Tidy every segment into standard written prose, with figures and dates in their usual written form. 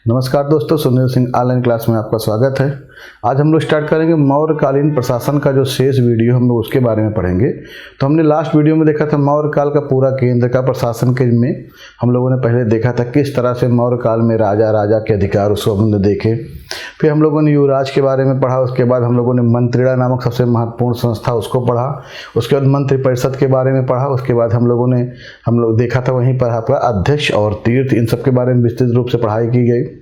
नमस्कार दोस्तों, Sunil Singh online class में आपका स्वागत है। आज हम लोग स्टार्ट करेंगे मौर्यकालीन प्रशासन का जो शेष वीडियो हम लोग उसके बारे में पढ़ेंगे। तो हमने लास्ट वीडियो में देखा था मौर्य काल का पूरा केंद्र का प्रशासन के में हम लोगों ने पहले देखा था किस तरह से मौर्य काल में राजा के अधिकार उसको हमने देखे। फिर हम लोगों ने युवराज के बारे में पढ़ा। उसके बाद हम लोगों ने मंत्रिड़ा नामक सबसे महत्वपूर्ण संस्था उसको पढ़ा। उसके बाद मंत्रिपरिषद के बारे में पढ़ा। उसके बाद हम लोग देखा था वहीं पर आपका अध्यक्ष और तीर्थ, इन सब के बारे में विस्तृत रूप से पढ़ाई की गई।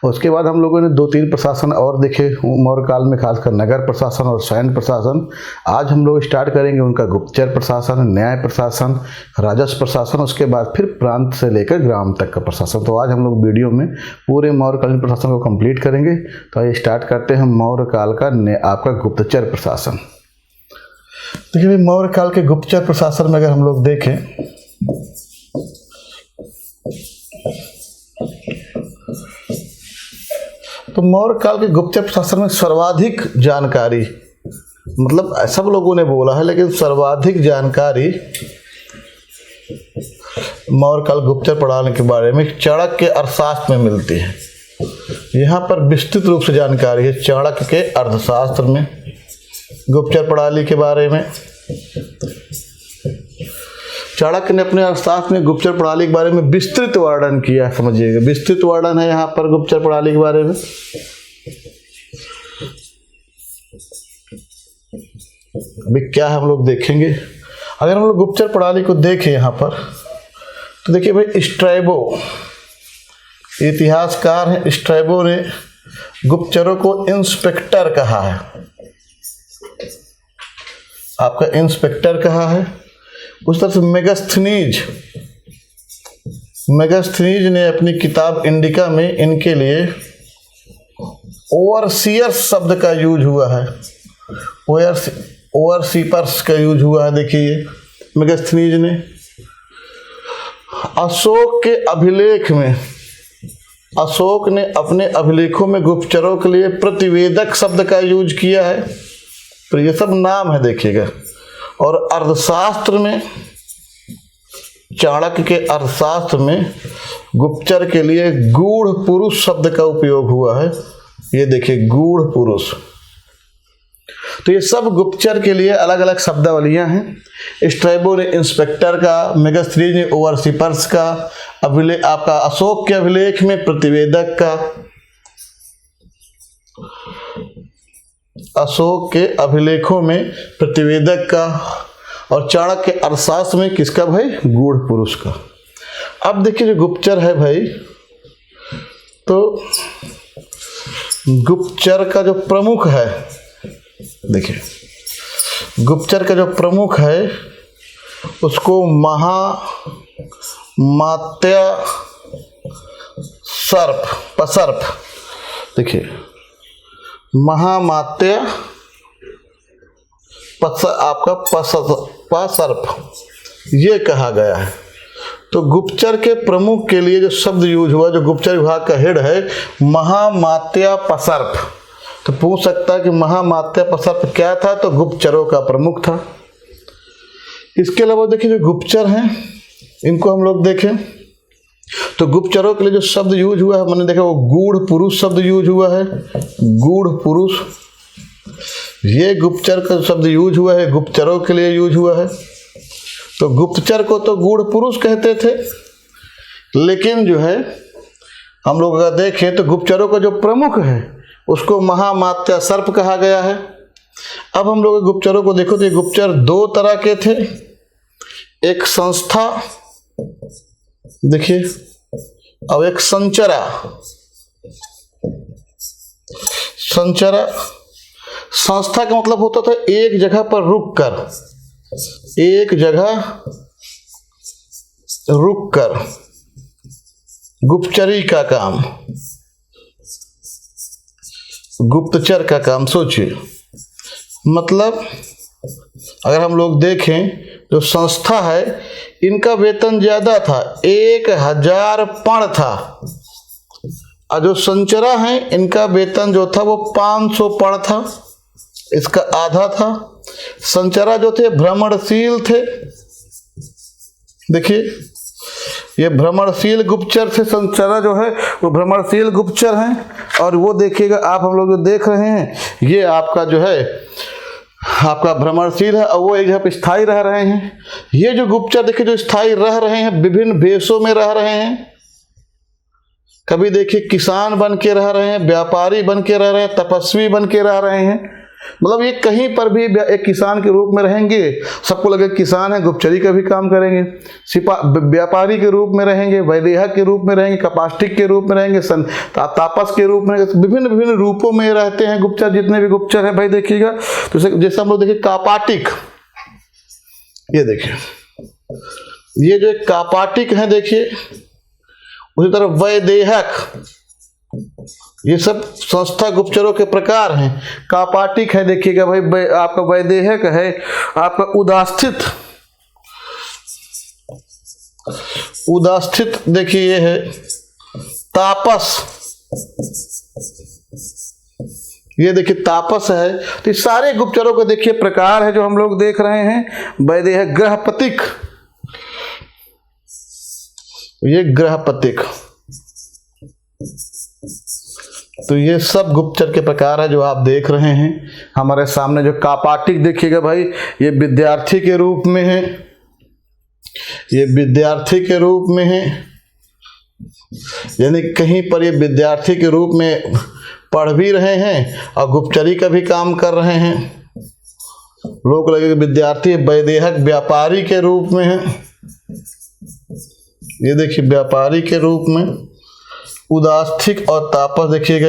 उसके बाद हम लोगों ने 2-3 प्रशासन और देखे मौर्य काल में, खासकर नगर प्रशासन और सैन्य प्रशासन। आज हम लोग स्टार्ट करेंगे उनका गुप्तचर प्रशासन, न्याय प्रशासन, राजस्व प्रशासन, उसके बाद फिर प्रांत से लेकर ग्राम तक का प्रशासन। तो आज हम लोग वीडियो में पूरे मौर्यकालीन प्रशासन को कंप्लीट करेंगे। तो आइए स्टार्ट करते हैं मौर्य काल का आपका गुप्तचर प्रशासन। देखिए मौर्य काल के गुप्तचर प्रशासन में अगर हम लोग देखें तो मौर्य काल के गुप्तचर प्रशासन में सर्वाधिक जानकारी, मतलब सब लोगों ने बोला है लेकिन सर्वाधिक जानकारी मौर्य काल गुप्तचर प्रणाली के बारे में चाणक्य अर्थशास्त्र में मिलती है। यहाँ पर विस्तृत रूप से जानकारी है चाणक्य के अर्थशास्त्र में गुप्तचर प्रणाली के बारे में। चाणक्य ने अपने अर्थशास्त्र में गुप्तचर प्रणाली के बारे में विस्तृत वर्णन किया है। समझिएगा, विस्तृत वर्णन है यहाँ पर गुप्तचर प्रणाली के बारे में। अभी क्या है हम लोग देखेंगे। अगर हम लोग गुप्तचर प्रणाली को देखें यहाँ पर तो देखिए भाई, स्ट्रैबो इतिहासकार हैं। स्ट्रैबो ने गुप्तचरों को इंस्पेक्टर कहा है, आपका इंस्पेक्टर कहा है। उस तरह से मेगास्थनीज ने अपनी किताब इंडिका में इनके लिए ओवरसीयर्स शब्द का यूज हुआ है, ओवरसीपर्स का यूज हुआ है। देखिए मेगास्थनीज ने अशोक के अभिलेख में, अशोक ने अपने अभिलेखों में गुप्तचरों के लिए प्रतिवेदक शब्द का यूज किया है। तो ये सब नाम है, देखिएगा। और अर्थशास्त्र में, चाणक्य के अर्थशास्त्र में गुप्तचर के लिए गूढ़ पुरुष शब्द का उपयोग हुआ है। ये देखिए गूढ़ पुरुष। तो ये सब गुप्तचर के लिए अलग अलग शब्दावलियां हैं। स्ट्रैबो ने इंस्पेक्टर का, मेगास्थनीज ने ओवरसीपर्स का, आपका अशोक के अभिलेख में प्रतिवेदक का, अशोक के अभिलेखों में प्रतिवेदक का, और चाणक्य के अर्थशास्त्र में किसका भाई, गूढ़ पुरुष का। अब देखिए जो गुप्तचर है भाई, तो गुप्तचर का जो प्रमुख है, देखिए गुप्तचर का जो प्रमुख है उसको महामात्य पसर्प, देखिए महामात्य आपका पसर्प ये कहा गया है। तो गुप्तचर के प्रमुख के लिए जो शब्द यूज हुआ, जो गुप्तचर विभाग का हेड है, महामात्य पसर्प। तो पूछ सकता है कि महामात्य पसर्प क्या था, तो गुप्तचरों का प्रमुख था। इसके अलावा देखिए जो गुप्तचर हैं इनको हम लोग देखें तो गुप्तचरों के लिए जो शब्द यूज हुआ है, मैंने देखा वो गूढ़ पुरुष शब्द यूज हुआ है। गूढ़ पुरुष, ये गुप्तचर का शब्द यूज हुआ है, गुप्तचरों के लिए यूज हुआ है। तो गुप्तचर को तो गूढ़ पुरुष कहते थे, लेकिन जो है हम लोग अगर देखें तो गुप्तचरों का जो प्रमुख है उसको महामात्य सर्प कहा गया है। अब हम लोग गुप्तचरों को देखो तो ये गुप्तचर 2 तरह के थे। एक संस्था, देखिए, अब एक संचरा। संस्था का मतलब होता था एक जगह पर रुक कर गुप्तचरी का काम, गुप्तचर का काम। सोचिए, मतलब अगर हम लोग देखें जो संस्था है इनका वेतन ज्यादा था, 1000 पण था, और जो संचरा है इनका वेतन जो था वो 500 पण था, इसका आधा था। संचरा जो थे भ्रमणशील थे, देखिए ये भ्रमणशील गुप्तचर थे। संचरा जो है वो भ्रमणशील गुप्तचर हैं। और वो देखिएगा आप, हम लोग जो देख रहे हैं ये आपका जो है आपका भ्रमणशील है, और वो एक जगह पे स्थायी रह रहे हैं। ये जो गुप्तचर देखिए जो स्थायी रह रहे हैं, विभिन्न वेशों में रह रहे हैं। कभी देखिए किसान बन के रह रहे हैं, व्यापारी बन के रह रहे हैं, तपस्वी बन के रह रहे हैं। मतलब ये कहीं पर भी एक किसान के रूप में रहेंगे, सबको लगे किसान है, गुप्तचरी का भी काम करेंगे। व्यापारी के रूप में रहेंगे, वैदेहक के रूप में रहेंगे, कपाष्टिक के रूप में रहेंगे, तापस के रूप में, विभिन्न विभिन्न रूपों में रहते हैं गुप्तचर। जितने भी गुप्तचर हैं भाई देखिएगा, तो जैसे हम लोग देखिए कापाटिक, ये देखिए ये जो कापाटिक है देखिए, उसी तरह वैदेहक, ये सब संस्था गुप्तचरों के प्रकार हैं। कापाटिक है देखिएगा भाई, आपका वैदेहक है, आपका उदास्थित देखिए ये है, तापस, ये देखिए तापस है। तो ये सारे गुप्तचरों के देखिए प्रकार है जो हम लोग देख रहे हैं। वैदेहक, गृहपतिक, ये गृहपतिक, तो ये सब गुप्तचर के प्रकार है जो आप देख रहे हैं हमारे सामने। जो कापाटिक देखिएगा भाई, ये विद्यार्थी के रूप में है, ये विद्यार्थी के रूप में है, यानी कहीं पर ये विद्यार्थी के रूप में पढ़ भी रहे हैं और गुप्तचरी का भी काम कर रहे हैं। लोग लगे विद्यार्थी। वैदेहक व्यापारी के रूप में है, ये देखिए व्यापारी के रूप में। उदास्थिक और तापस देखिएगा,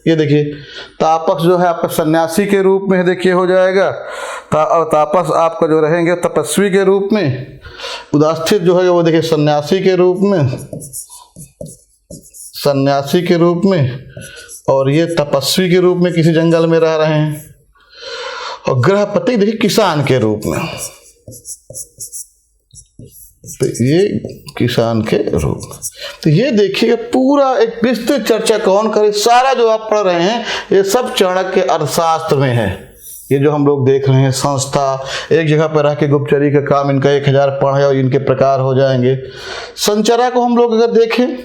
ये देखिए तापस जो है आपका सन्यासी के रूप में देखिए हो जाएगा, और तापस आपका जो रहेंगे तपस्वी के रूप में। उदास्थित जो है वो देखिए सन्यासी के रूप में, सन्यासी के रूप में, और ये तपस्वी के रूप में किसी जंगल में रह रहे हैं। और गृहपति देखिए किसान के रूप में, तो ये किसान के रूप में। तो ये देखिएगा पूरा एक विस्तृत चर्चा कौन करे, सारा जो आप पढ़ रहे हैं ये सब चाणक्य के अर्थशास्त्र में है। ये जो हम लोग देख रहे हैं संस्था, एक जगह पर रह के गुप्तचरी का काम, इनका 1000 पढ़े और इनके प्रकार हो जाएंगे। संचरा को हम लोग अगर देखें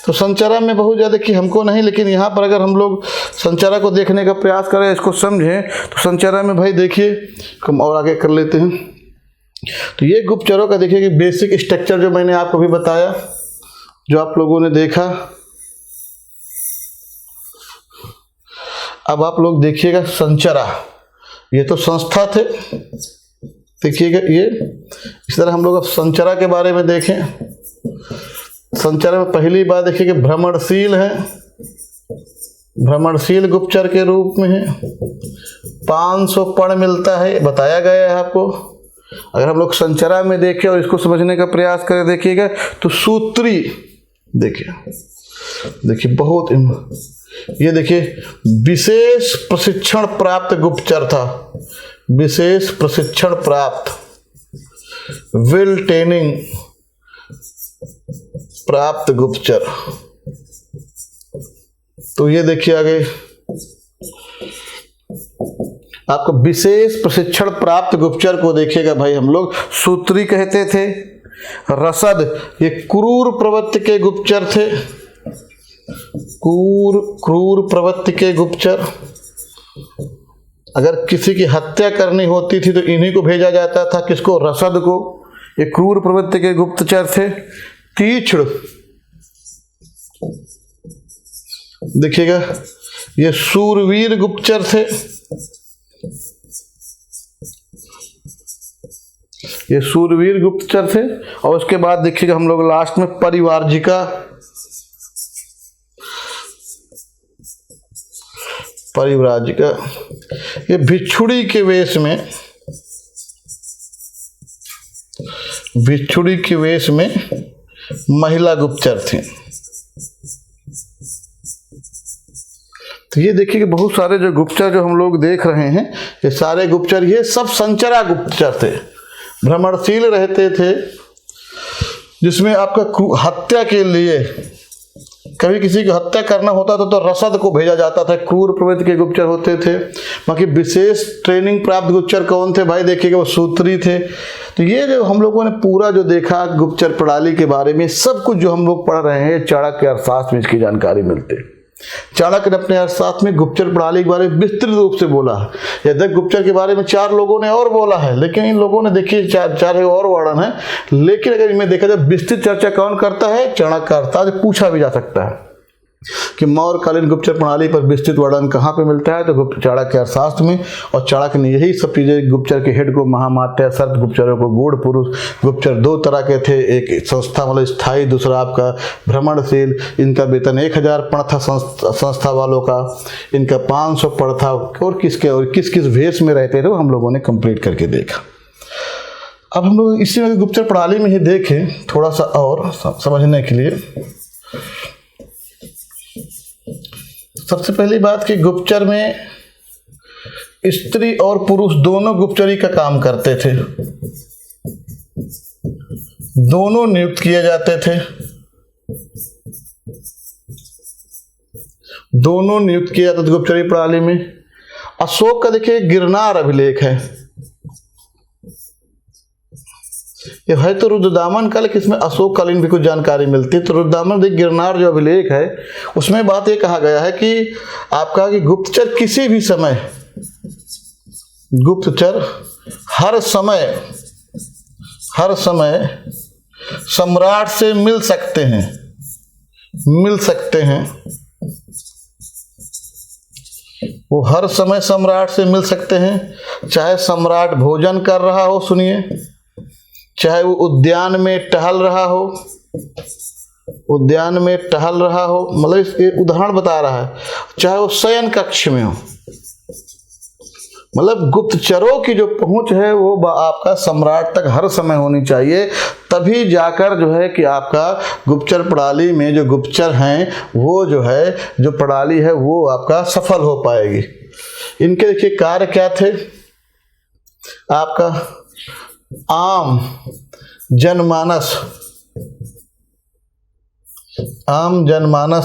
तो संचरा में बहुत ज़्यादा कि हमको नहीं, लेकिन यहाँ पर अगर हम लोग संचरा को देखने का प्रयास करें, इसको समझें, तो संचरा में भाई देखिए हम और आगे कर लेते हैं। तो ये गुप्तचरों का देखिए कि बेसिक स्ट्रक्चर जो मैंने आपको भी बताया, जो आप लोगों ने देखा। अब आप लोग देखिएगा संचरा, ये तो संस्था थे, देखिएगा ये इस तरह हम लोग अब संचरा के बारे में देखें। संचरा में पहली बात देखिए कि भ्रमणशील है, भ्रमणशील गुप्तचर के रूप में है। 500 पण मिलता है, बताया गया है आपको। अगर हम लोग संचरा में देखें और इसको समझने का प्रयास करें देखिएगा, तो सूत्री देखिए बहुत, ये देखिए विशेष प्रशिक्षण प्राप्त गुप्तचर था, विशेष प्रशिक्षण प्राप्त, वेल ट्रेनिंग प्राप्त गुप्तचर। तो ये देखिए आगे आपको विशेष प्रशिक्षण प्राप्त गुप्तचर को देखिएगा भाई हम लोग सूत्री कहते थे। रसद, ये क्रूर प्रवृत्ति के गुप्तचर थे, क्रूर प्रवृत्ति के गुप्तचर। अगर किसी की हत्या करनी होती थी तो इन्हीं को भेजा जाता था, किसको, रसद को। ये क्रूर प्रवृत्ति के गुप्तचर थे। तीक्ष्ण देखिएगा, ये शूरवीर गुप्तचर थे, ये शूरवीर गुप्तचर थे। और उसके बाद देखिएगा हम लोग लास्ट में परिवारजिका, परिव्राजिका, ये भिक्षुड़ी के वेश में, भिक्षुड़ी के वेश में महिला गुप्तचर थी। तो ये देखिए कि बहुत सारे जो गुप्तचर जो हम लोग देख रहे हैं, ये सारे गुप्तचर ये सब संचरा गुप्तचर थे, भ्रमणशील रहते थे, जिसमें आपका हत्या के लिए कभी किसी की हत्या करना होता था तो रसद को भेजा जाता था, क्रूर प्रवृत्ति के गुप्तचर होते थे। बाकी विशेष ट्रेनिंग प्राप्त गुप्तचर कौन थे भाई, देखिएगा वो सूत्री थे। तो ये जो हम लोगों ने पूरा जो देखा गुप्तचर प्रणाली के बारे में, सब कुछ जो हम लोग पढ़ रहे हैं चाणक्य अर्थशास्त्र में इसकी जानकारी मिलती है। चाणक्य ने अपने अर्थशास्त्र में गुप्तचर प्रणाली के बारे में विस्तृत रूप से बोला है। यद्यपि गुप्तचर के बारे में 4 लोगों ने और बोला है, लेकिन इन लोगों ने देखिए 4 और वर्णन है, लेकिन अगर इनमें देखा जाए विस्तृत चर्चा कौन करता है, चाणक्य अर्थशास्त्र। पूछा भी जा सकता है कि मौर्यकालीन गुप्तचर प्रणाली पर विस्तृत वर्णन कहाँ पे मिलता है, तो चाणक्य अर्थशास्त्र में। और चाणक्य ने यही सब चीजें, गुप्तचर के हेड को महामात्य, सर्प गुप्तचरों को गूढ़ पुरुष। गुप्तचर 2 तरह के थे, एक संस्था मतलब स्थायी, दूसरा आपका भ्रमणशील। इनका वेतन 1000 पण था संस्था वालों का, इनका 500 पण था। और किस किस भेष में रहते थे वो हम लोगों ने कंप्लीट करके देखा। अब हम लोग इसी में गुप्तचर प्रणाली में ही देखें थोड़ा सा और समझने के लिए। सबसे पहली बात कि गुप्तचर में स्त्री और पुरुष दोनों गुप्तचरी का काम करते थे, दोनों नियुक्त किए जाते थे, दोनों नियुक्त किए जाते थे गुप्तचरी प्रणाली में। अशोक का देखिए गिरनार अभिलेख है, ये है तो रुद्रदामन का, लेकिन इसमें अशोक कालीन भी कुछ जानकारी मिलती है। तो रुद्रदामन देख गिरनार जो अभिलेख है उसमें बात ये कहा गया है कि आपका कि गुप्तचर किसी भी समय, गुप्तचर हर समय सम्राट से मिल सकते हैं। वो हर समय सम्राट से मिल सकते हैं, चाहे सम्राट भोजन कर रहा हो, सुनिए, चाहे वो उद्यान में टहल रहा हो, मतलब इसके उदाहरण बता रहा है, चाहे वो शयन कक्ष में हो। मतलब गुप्तचरों की जो पहुंच है वो आपका सम्राट तक हर समय होनी चाहिए, तभी जाकर जो है कि आपका गुप्तचर प्रणाली में जो गुप्तचर हैं वो जो है, जो प्रणाली है वो आपका सफल हो पाएगी। इनके देखिए कार्य क्या थे, आपका आम जनमानस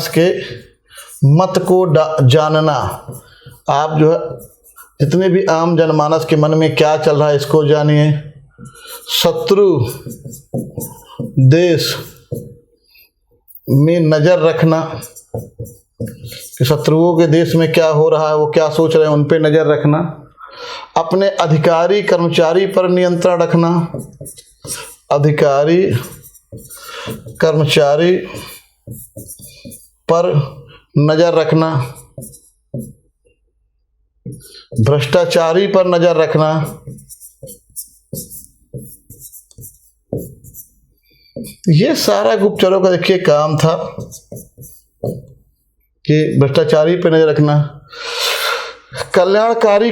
के मत को जानना। आप जो है जितने भी आम जनमानस के मन में क्या चल रहा है इसको जानिए। शत्रु देश में नजर रखना कि शत्रुओं के देश में क्या हो रहा है, वो क्या सोच रहे हैं, उन पे नजर रखना। अपने अधिकारी कर्मचारी पर नियंत्रण रखना, अधिकारी कर्मचारी पर नजर रखना, भ्रष्टाचारी पर नजर रखना, ये सारा गुप्तचरों का देखिए काम था कि भ्रष्टाचारी पर नजर रखना। कल्याणकारी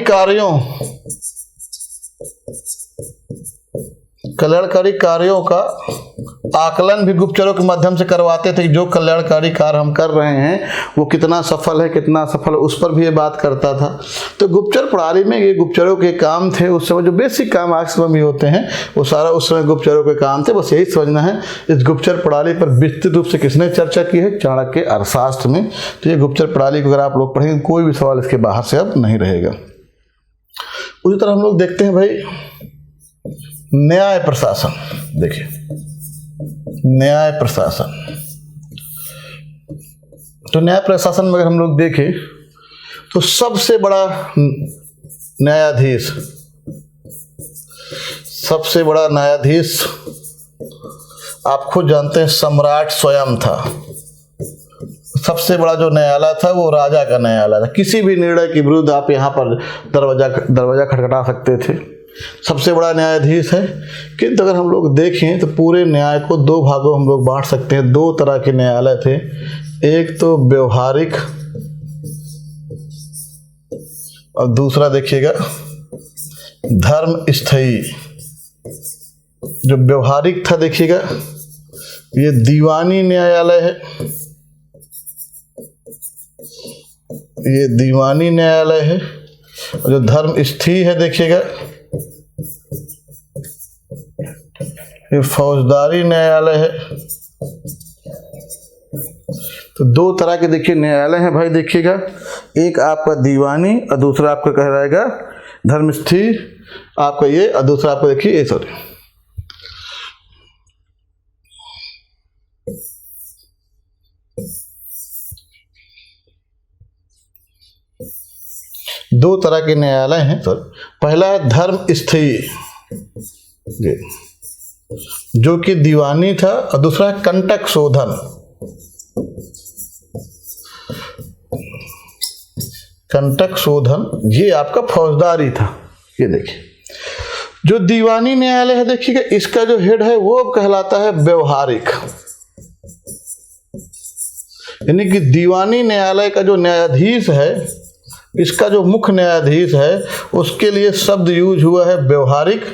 कार्यों का आकलन भी गुप्तचरों के माध्यम से करवाते थे कि जो कल्याणकारी कार्य हम कर रहे हैं वो कितना सफल है, कितना असफल है, उस पर भी ये बात करता था। तो गुप्तचर प्रणाली में ये गुप्तचरों के काम थे। उस समय जो बेसिक काम आज समय भी होते हैं वो सारा उस समय गुप्तचरों के काम थे। बस यही समझना है। इस गुप्तचर प्रणाली पर विस्तृत रूप से किसने चर्चा की है, चाणक्य अर्थशास्त्र में। तो ये गुप्तचर प्रणाली को अगर आप लोग पढ़ेंगे कोई भी सवाल इसके बाहर से अब नहीं रहेगा। उसी तरह हम लोग देखते हैं भाई न्याय प्रशासन। देखिए न्याय प्रशासन, तो न्याय प्रशासन में अगर हम लोग देखें तो सबसे बड़ा न्यायाधीश आप खुद जानते हैं सम्राट स्वयं था। सबसे बड़ा जो न्यायालय था वो राजा का न्यायालय था। किसी भी निर्णय के विरुद्ध आप यहाँ पर दरवाजा खटखटा सकते थे। सबसे बड़ा न्यायाधीश है। किंतु अगर हम लोग देखें तो पूरे न्याय को 2 भागों हम लोग बांट सकते हैं। 2 तरह के न्यायालय थे, एक तो व्यवहारिक और दूसरा देखिएगा धर्म स्थायी। जो व्यवहारिक था देखिएगा ये दीवानी न्यायालय है, ये दीवानी न्यायालय है। और जो धर्म स्थायी है देखिएगा ये फौजदारी न्यायालय है। तो दो तरह के देखिए न्यायालय हैं भाई, देखिएगा, एक आपका दीवानी और दूसरा आपका कह रहेगा धर्मस्थी आपका ये, और दूसरा आपका देखिए ये, सॉरी, दो तरह के न्यायालय हैं सर। पहला है धर्मस्थी जो कि दीवानी था, और दूसरा है कंटक शोधन। कंटक शोधन ये आपका फौजदारी था। ये देखिए जो दीवानी न्यायालय है, देखिएगा इसका जो हेड है वो कहलाता है व्यवहारिक, यानी कि दीवानी न्यायालय का जो न्यायाधीश है, इसका जो मुख्य न्यायाधीश है, उसके लिए शब्द यूज हुआ है व्यवहारिक।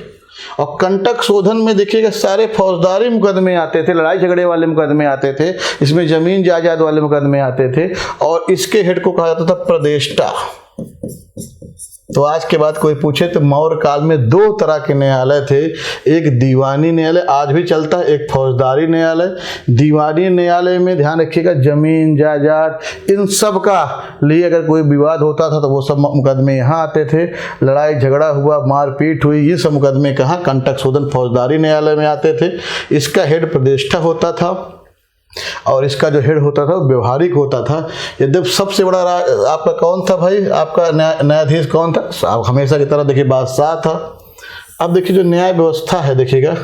और कंटक शोधन में देखिएगा सारे फौजदारी मुकदमे आते थे, लड़ाई झगड़े वाले मुकदमे आते थे, इसमें जमीन जायदाद वाले मुकदमे आते थे, और इसके हेड को कहा जाता था प्रदेष्टा। तो आज के बाद कोई पूछे तो मौर्य काल में दो तरह के न्यायालय थे, एक दीवानी न्यायालय आज भी चलता है, एक फौजदारी न्यायालय। दीवानी न्यायालय में ध्यान रखिएगा जमीन जायदाद इन सब का लिए अगर कोई विवाद होता था तो वो सब मुकदमे यहाँ आते थे। लड़ाई झगड़ा हुआ, मारपीट हुई, ये सब मुकदमे कहाँ, कंटक शोधन फौजदारी न्यायालय में आते थे। इसका हेड प्रतिष्ठा होता था और इसका जो हेड होता था वो व्यवहारिक होता था। यद्यपि सबसे बड़ा आपका कौन था भाई, आपका न्यायाधीश कौन था, आप हमेशा की तरह देखिए बादशाह था। अब देखिए जो न्याय व्यवस्था है, देखिएगा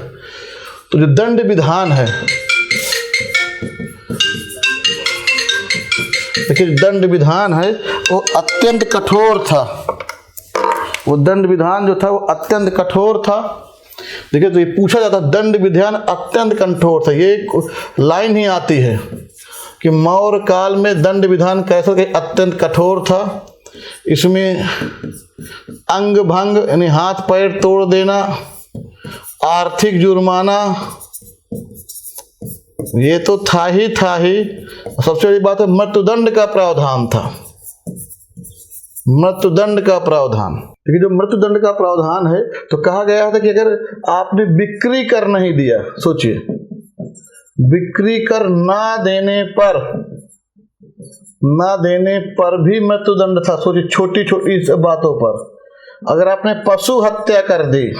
तो जो दंड विधान है, देखिए दंड विधान है वो अत्यंत कठोर था। वो दंड विधान जो था वो अत्यंत कठोर था। देखिए तो ये पूछा जाता दंड विधान अत्यंत कठोर था, ये लाइन ही आती है कि मौर्य काल में दंड विधान कैसा था, अत्यंत कठोर था। इसमें अंग भंग यानी हाथ पैर तोड़ देना, आर्थिक जुर्माना, ये तो था ही। सबसे बड़ी बात है मृत्युदंड का प्रावधान था, मृत्युदंड का प्रावधान। देखिए जो मृत्युदंड का प्रावधान है तो कहा गया था कि अगर आपने बिक्री कर नहीं दिया, सोचिए बिक्री कर ना देने पर भी मृत्युदंड था। सोचिए छोटी छोटी बातों पर अगर आपने पशु हत्या कर दी,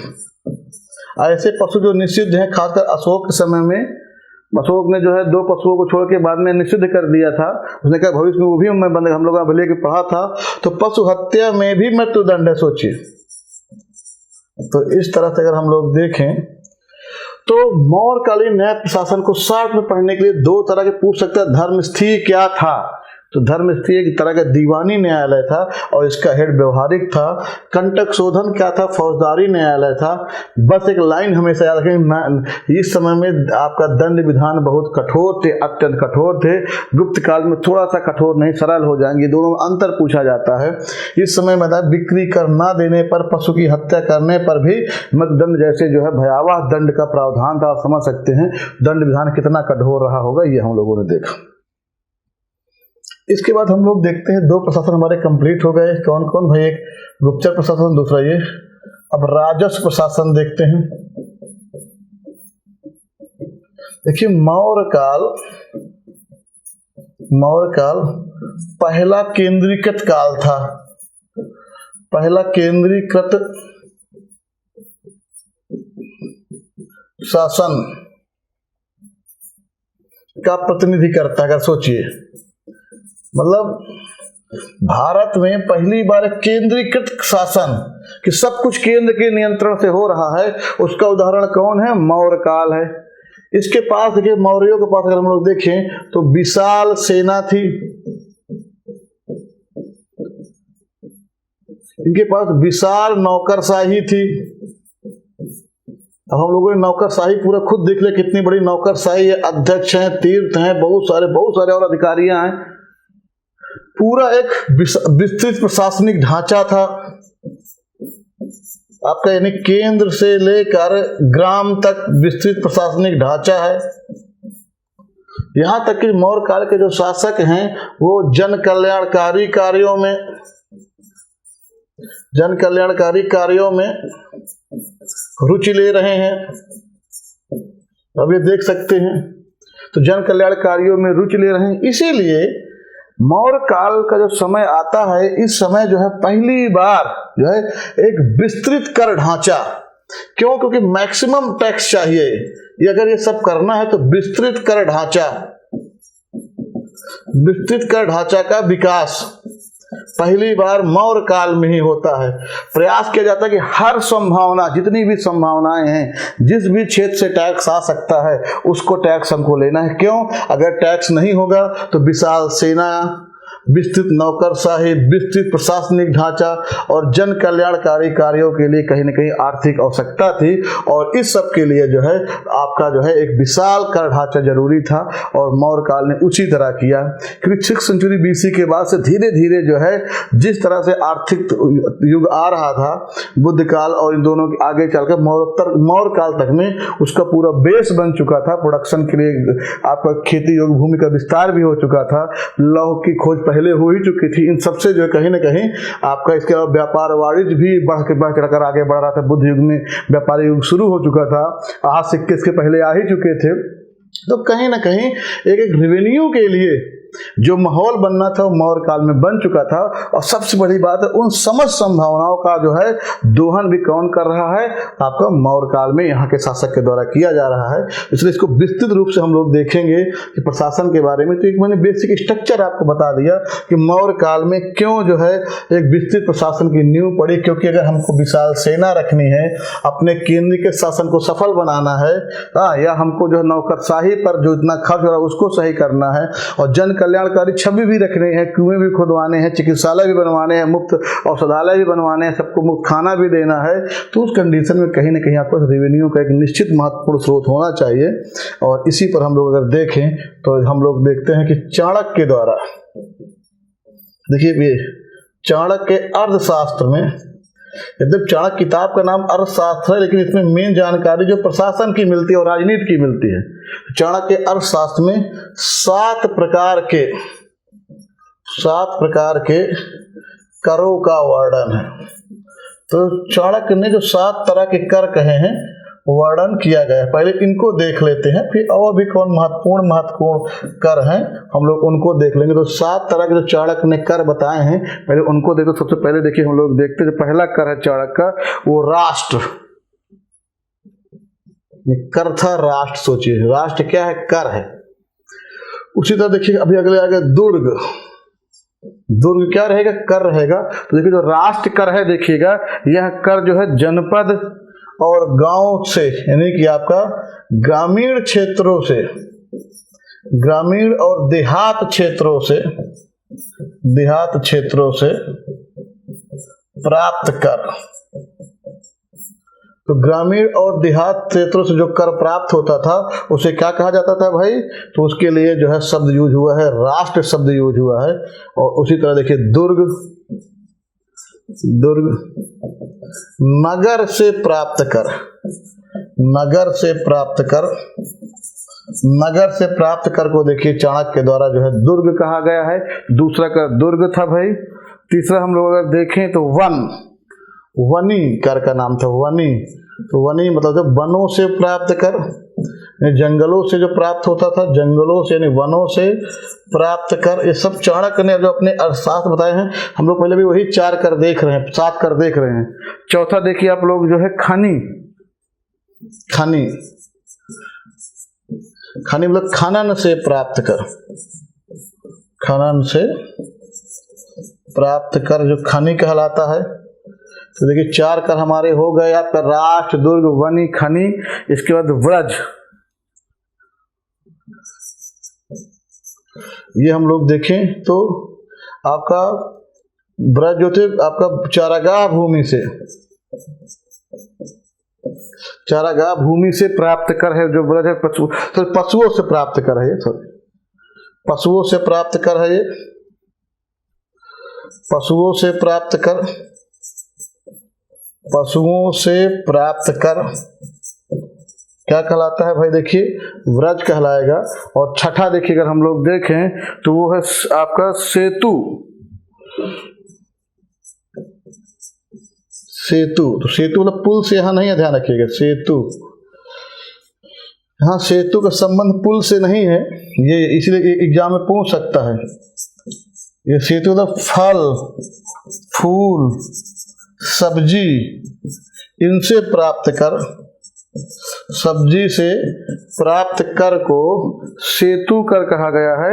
ऐसे पशु जो निषिद्ध है, खासकर अशोक के समय में अशोक ने जो है 2 पशुओं को छोड़ के बाद में निषिद्ध कर दिया था। उसने कहा भविष्य में वो भी मैं बंद, हम लोग भले के पढ़ा था, तो पशु हत्या में भी मृत्युदंड है, सोचिए। तो इस तरह से अगर हम लोग देखें तो मौर्यकालीन न्याय प्रशासन को शॉर्ट में पढ़ने के लिए 2 तरह के पूछ सकते हैं। धर्मस्थी क्या था, तो धर्मस्थी एक तरह का दीवानी न्यायालय था और इसका हेड व्यवहारिक था। कंटक शोधन क्या था, फौजदारी न्यायालय था। बस एक लाइन हमेशा याद रखें, इस समय में आपका दंड विधान बहुत कठोर थे, अत्यंत कठोर थे। गुप्त काल में थोड़ा सा कठोर नहीं, सरल हो जाएंगे, दोनों में अंतर पूछा जाता है। इस समय में बिक्री कर ना देने पर, पशु की हत्या करने पर भी मृत्युदंड जैसे जो है भयावह दंड का प्रावधान था। आप समझ सकते हैं दंड विधान कितना कठोर रहा होगा, ये हम लोगों ने देखा। इसके बाद हम लोग देखते हैं 2 प्रशासन हमारे कंप्लीट हो गए। कौन कौन भाई, एक गुप्तचर प्रशासन, दूसरा ये। अब राजस्व प्रशासन देखते हैं। देखिए मौर्य काल पहला केंद्रीकृत काल था। पहला केंद्रीकृत शासन का प्रतिनिधि करता है। अगर सोचिए मतलब भारत में पहली बार केंद्रीकृत शासन कि सब कुछ केंद्र के नियंत्रण से हो रहा है, उसका उदाहरण कौन है, मौर्य काल है। इसके पास देखिए मौर्यों के पास अगर हम लोग देखें तो विशाल सेना थी, इनके पास विशाल नौकरशाही थी। अब हम लोगों ने नौकरशाही पूरा खुद देख ले, कितनी बड़ी नौकरशाही है, अध्यक्ष हैं, तीर्थ हैं, बहुत सारे और अधिकारियां हैं। पूरा एक विस्तृत प्रशासनिक ढांचा था आपका, यानी केंद्र से लेकर ग्राम तक विस्तृत प्रशासनिक ढांचा है। यहां तक कि मौर्य काल के जो शासक हैं वो जन कल्याणकारी कार्यों में रुचि ले रहे हैं। अब ये देख सकते हैं तो जन कल्याण कार्यों में रुचि ले रहे हैं। इसीलिए मौर्य काल का जो समय आता है, इस समय जो है पहली बार जो है एक विस्तृत कर ढांचा, क्यों? क्योंकि मैक्सिमम टैक्स चाहिए, ये अगर ये सब करना है तो विस्तृत कर ढांचा, विस्तृत कर ढांचा का विकास पहली बार मौर्य काल में ही होता है। प्रयास किया जाता है कि हर संभावना, जितनी भी संभावनाएं हैं, जिस भी क्षेत्र से टैक्स आ सकता है उसको टैक्स हमको लेना है। क्यों? अगर टैक्स नहीं होगा तो विशाल सेना, विस्तृत नौकरशाही, विस्तृत प्रशासनिक ढांचा और जन कल्याणकारी कार्यों के लिए कहीं न कहीं आर्थिक आवश्यकता थी, और इस सब के लिए जो है आपका जो है एक विशाल कर ढांचा जरूरी था, और मौर्य काल ने उसी तरह किया। क्योंकि 6th सेंचुरी BC के बाद से धीरे धीरे जो है जिस तरह से आर्थिक युग आ रहा था, बुद्ध काल और इन दोनों के आगे चलकर मौर्य काल तक में उसका पूरा बेस बन चुका था। प्रोडक्शन के लिए आपका खेती योग्य भूमि का विस्तार भी हो चुका था, लौह की खोज पहले हो ही चुकी थी। इन सबसे जो है कहीं ना कहीं आपका इसके अलावा व्यापार वाणिज्य भी बढ़ चढ़कर आगे बढ़ रहा था। बुद्ध युग में व्यापारी युग शुरू हो चुका था, आज सिक्के इसके पहले आ ही चुके थे। तो कहीं ना कहीं एक रेवेन्यू के लिए जो माहौल बनना था वो मौर्य काल में बन चुका था। और सबसे बड़ी बात है, उन समस्त संभावनाओं का जो है दोहन भी कौन कर रहा है? आपका मौर्य काल में यहाँ के शासक के द्वारा किया जा रहा है। इसलिए इसको विस्तृत रूप से हम लोग देखेंगे कि प्रशासन के बारे में। तो एक मैंने बेसिक स्ट्रक्चर आपको बता दिया कि मौर्य काल में क्यों जो है एक विस्तृत प्रशासन की नींव पड़ी। क्योंकि अगर हमको विशाल सेना रखनी है, अपने केंद्र के शासन को सफल बनाना है, या हमको जो नौकरशाही पर जो इतना खर्च हो रहा है उसको सही करना है, और जन कल्याणकारी छवि भी रखने हैं, कुएं भी खुदवाने हैं, चिकित्सालय भी बनवाने हैं, मुफ्त औषधालय भी बनवाने हैं, सबको मुफ्त खाना भी देना है, तो उस कंडीशन में कहीं ना कहीं आपको रेवेन्यू का एक निश्चित महत्वपूर्ण स्रोत होना चाहिए। और इसी पर हम लोग अगर देखें तो हम लोग देखते हैं कि चाणक्य के द्वारा, देखिए ये चाणक्य के अर्थशास्त्र में, यद्यप चाणक्य किताब का नाम अर्थशास्त्र है, लेकिन इसमें मेन जानकारी जो प्रशासन की मिलती है और राजनीति की मिलती है। चाणक्य के अर्थशास्त्र में 7 प्रकार के करों का वर्णन है। तो चाणक्य ने जो 7 तरह के कर कहे हैं वर्णन किया गया है। पहले इनको देख लेते हैं, फिर और भी कौन महत्वपूर्ण कर हैं हम लोग उनको देख लेंगे। तो 7 तरह के जो चाणक्य ने कर बताए हैं, पहले उनको देखो। सबसे पहले देखिए हम लोग देखते हैं, जो पहला कर है चाणक्य का, वो राष्ट्र। कर था राष्ट्र, सोचिए राष्ट्र क्या है? कर है। उसी तरह देखिए अभी अगले आगे दुर्ग। दुर्ग क्या रहेगा? कर रहेगा। तो देखिए जो राष्ट्र कर है, देखिएगा यह कर जो है जनपद और गांव से, यानी कि आपका ग्रामीण क्षेत्रों से, ग्रामीण और देहात क्षेत्रों से प्राप्त कर। तो ग्रामीण और देहात क्षेत्रों से जो कर प्राप्त होता था उसे क्या कहा जाता था भाई? तो उसके लिए जो है शब्द यूज हुआ है, राष्ट्र शब्द यूज हुआ है। और उसी तरह देखिए दुर्ग, नगर से प्राप्त कर, नगर से प्राप्त कर को देखिए चाणक्य के द्वारा जो है दुर्ग कहा गया है। दूसरा कर दुर्ग था भाई। तीसरा हम लोग अगर देखें तो वनी कर का नाम था, वनी। तो वनी मतलब जो वनों से प्राप्त कर, जंगलों से जो प्राप्त होता था, जंगलों से यानी वनों से प्राप्त कर। ये सब चाणक्य ने जो अपने अर्थशास्त्र बताए हैं। हम लोग पहले भी वही 4 कर देख रहे हैं, 7 कर देख रहे हैं। चौथा देखिए आप लोग जो है खनी मतलब खनन से प्राप्त कर, खनन से प्राप्त कर जो खनी कहलाता है। तो देखिए 4 कर हमारे हो गए आपका राष्ट्र, दुर्ग, वनी, खनी। इसके बाद व्रज, ये हम लोग देखें तो आपका व्रज जो थे आपका चारागाह भूमि से प्राप्त कर है। जो व्रज है पशुओं से प्राप्त कर है, ये पशुओं से प्राप्त कर है, ये पशुओं से प्राप्त कर क्या कहलाता है भाई? देखिए व्रज कहलाएगा। और छठा देखिए अगर हम लोग देखें तो वो है आपका सेतु। तो सेतु मतलब पुल से, यहां नहीं है, ध्यान रखिएगा, सेतु हाँ, सेतु का संबंध पुल से नहीं है, ये इसलिए एग्जाम में पूछ सकता है। ये सेतु मतलब फल, फूल, सब्जी इनसे प्राप्त कर, सब्जी से प्राप्त कर को सेतु कर कहा गया है।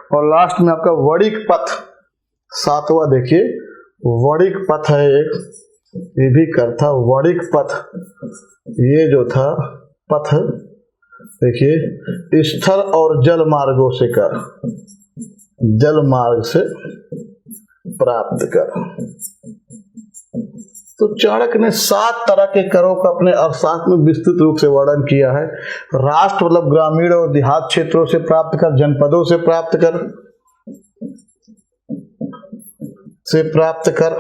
और लास्ट में आपका वणिक पथ, सातवां देखिए, वणिक पथ है एक, ये भी कर था वणिक पथ। ये जो था पथ देखिए, स्थल और जल मार्गों से कर, जल मार्ग से प्राप्त कर। तो चाणक्य ने 7 तरह के करों का अपने अर्थशास्त्र में विस्तृत रूप से वर्णन किया है। राष्ट्र मतलब ग्रामीण और देहात क्षेत्रों से प्राप्त कर, जनपदों से प्राप्त कर,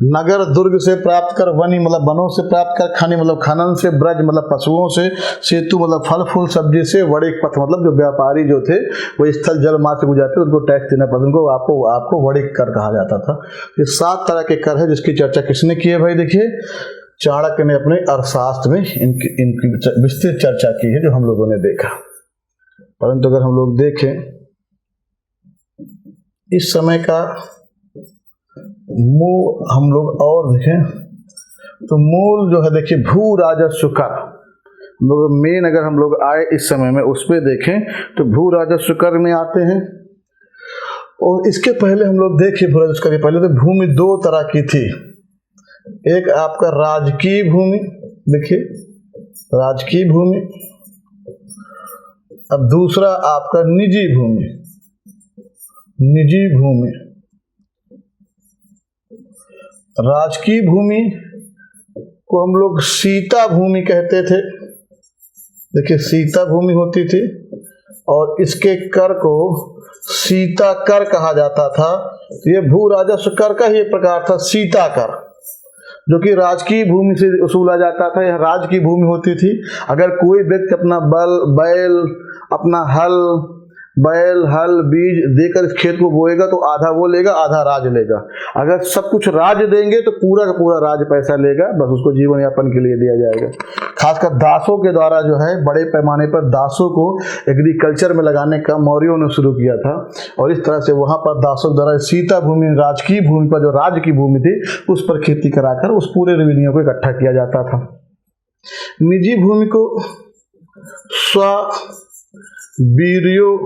नगर दुर्ग से प्राप्त कर, वनी मतलब वनों से प्राप्त कर, खनि मतलब खनन से, ब्रज मतलब पशुओं से, सेतु मतलब फल फूल सब्जी से, वणिक पथ मतलब जो व्यापारी जो थे वो स्थल जल मार्ग से गुजरते उनको टैक्स देना पड़ता, उनको आपको वणिक कर कहा जाता था। ये 7 तरह के कर है जिसकी चर्चा किसने की है भाई? देखिए, चाणक्य ने अपने अर्थशास्त्र में इनकी विस्तृत चर्चा की है, जो हम लोगों ने देखा। परंतु अगर हम लोग देखें इस समय का मूल, हम लोग और देखें तो मूल जो है देखिए भू राजस्व कर, मेन अगर हम लोग आए इस समय में उस पर देखें तो भू राजस्व कर में आते हैं। और इसके पहले हम लोग देखें भू राजस्व कर के पहले तो भूमि 2 तरह की थी। एक आपका राजकीय भूमि, देखिए राजकीय भूमि, अब दूसरा आपका निजी भूमि, निजी भूमि। राजकीय भूमि को हम लोग सीता भूमि कहते थे, देखिए सीता भूमि होती थी, और इसके कर को सीता कर कहा जाता था। ये भू राजस्व कर का ही एक प्रकार था, सीता कर, जो कि राजकीय भूमि से वसूला जाता था। यह राज की भूमि होती थी। अगर कोई व्यक्ति अपना बैल अपना बैल हल बीज देकर इस खेत को बोएगा तो आधा वो लेगा, आधा राज लेगा। अगर सब कुछ राज देंगे तो पूरा का पूरा राज पैसा लेगा, बस उसको जीवन यापन के लिए दिया जाएगा। खासकर दासों के द्वारा जो है, बड़े पैमाने पर दासों को एग्रीकल्चर में लगाने का मौर्यों ने शुरू किया था। और इस तरह से वहां पर दासों के द्वारा सीता भूमि, राजकीय भूमि पर, जो राज की भूमि थी, उस पर खेती कराकर उस पूरे रेवेन्यू को इकट्ठा किया जाता था। निजी भूमि को स्ववीर्योपजीवी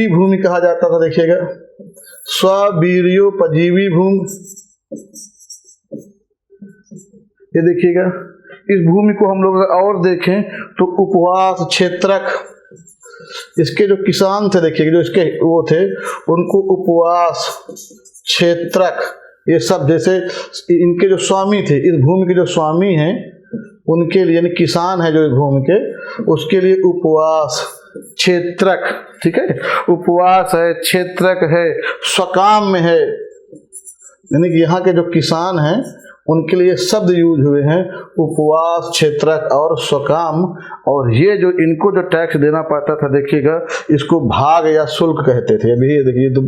भूमि कहा जाता था। देखिएगा, स्ववीर्योपजीवी भूमि, ये देखिएगा, इस भूमि को हम लोग और देखें तो उपवास क्षेत्रक, इसके जो किसान थे देखिएगा, जो इसके वो थे, उनको उपवास क्षेत्रक, ये सब जैसे इनके जो स्वामी थे, इस भूमि के जो स्वामी हैं उनके लिए, यानी किसान है जो इस भूमि के, उसके लिए उपवास क्षेत्रक, ठीक है, उपवास है, क्षेत्रक है, स्वकाम में है, यानी कि यहाँ के जो किसान हैं उनके लिए शब्द यूज हुए हैं, उपवास, क्षेत्रक और स्वकाम। और ये जो इनको जो टैक्स देना पड़ता था, देखिएगा, इसको भाग या शुल्क कहते थे। अभी ये देखिए, तो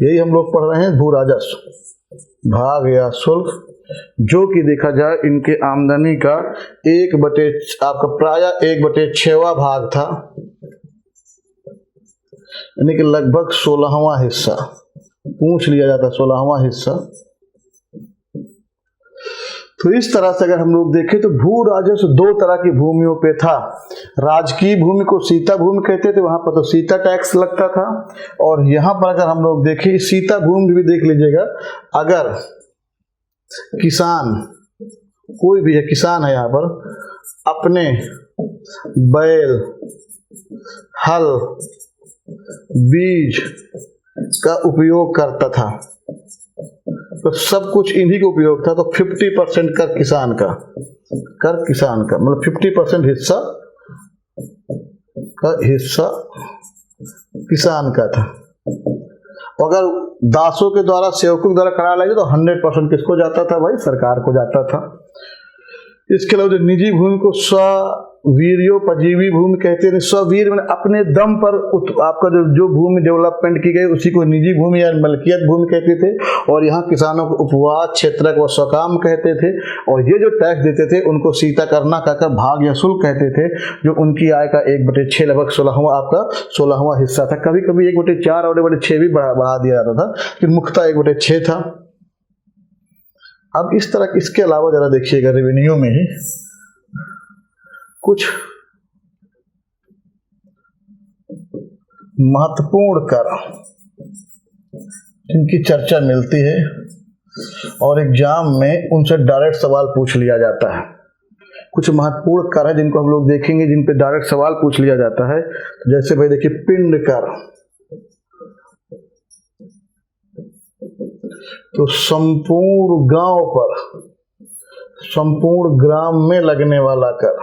यही हम लोग पढ़ रहे हैं, भू राजस्व, भाग या शुल्क, जो कि देखा जाए इनके आमदनी का आपका प्राय 1/6 भाग था, यानी कि लगभग 16वां हिस्सा पूछ लिया जाता, 16वां हिस्सा। तो इस तरह से अगर हम लोग देखें तो भू राजस्व 2 तरह की भूमियों पे था। राजकीय भूमि को सीता भूमि कहते थे, वहां पर तो सीता टैक्स लगता था। और यहाँ पर अगर हम लोग देखें, सीता भूमि भी देख लीजिएगा, अगर किसान, कोई भी है किसान है, यहाँ पर अपने बैल, हल, बीज का उपयोग करता था, तो सब कुछ इन्हीं का उपयोग था, तो 50% कर किसान का, मतलब 50% हिस्सा किसान का था। अगर दासों के द्वारा, सेवकों के द्वारा करा लिया तो 100% किसको जाता था भाई? सरकार को जाता था। इसके अलावा निजी भूमि को वीर्योपजीवी भूमि कहते हैं। स्ववीर मैंने अपने दम पर आपका जो भूमि डेवलपमेंट की गई उसी को निजी भूमि या मलकियत भूमि कहते थे। और यहाँ किसानों को उपवास क्षेत्रक व स्वकाम कहते थे। और ये जो टैक्स देते थे उनको सीता करना कहकर भाग या शुल्क कहते थे, जो उनकी आय का 1/6 लगभग 16वां हिस्सा था। कभी कभी 1/4 और 1/6 भी बढ़ा दिया जाता था, लेकिन मुख्यतः 1/6 था। अब इस तरह इसके अलावा जरा देखिएगा रेवेन्यू में ही कुछ महत्वपूर्ण कर जिनकी चर्चा मिलती है और एग्जाम में उनसे डायरेक्ट सवाल पूछ लिया जाता है। कुछ महत्वपूर्ण कर है जिनको हम लोग देखेंगे, जिन पे डायरेक्ट सवाल पूछ लिया जाता है। तो जैसे भाई देखिए पिंड कर, तो संपूर्ण गांव पर, संपूर्ण ग्राम में लगने वाला कर।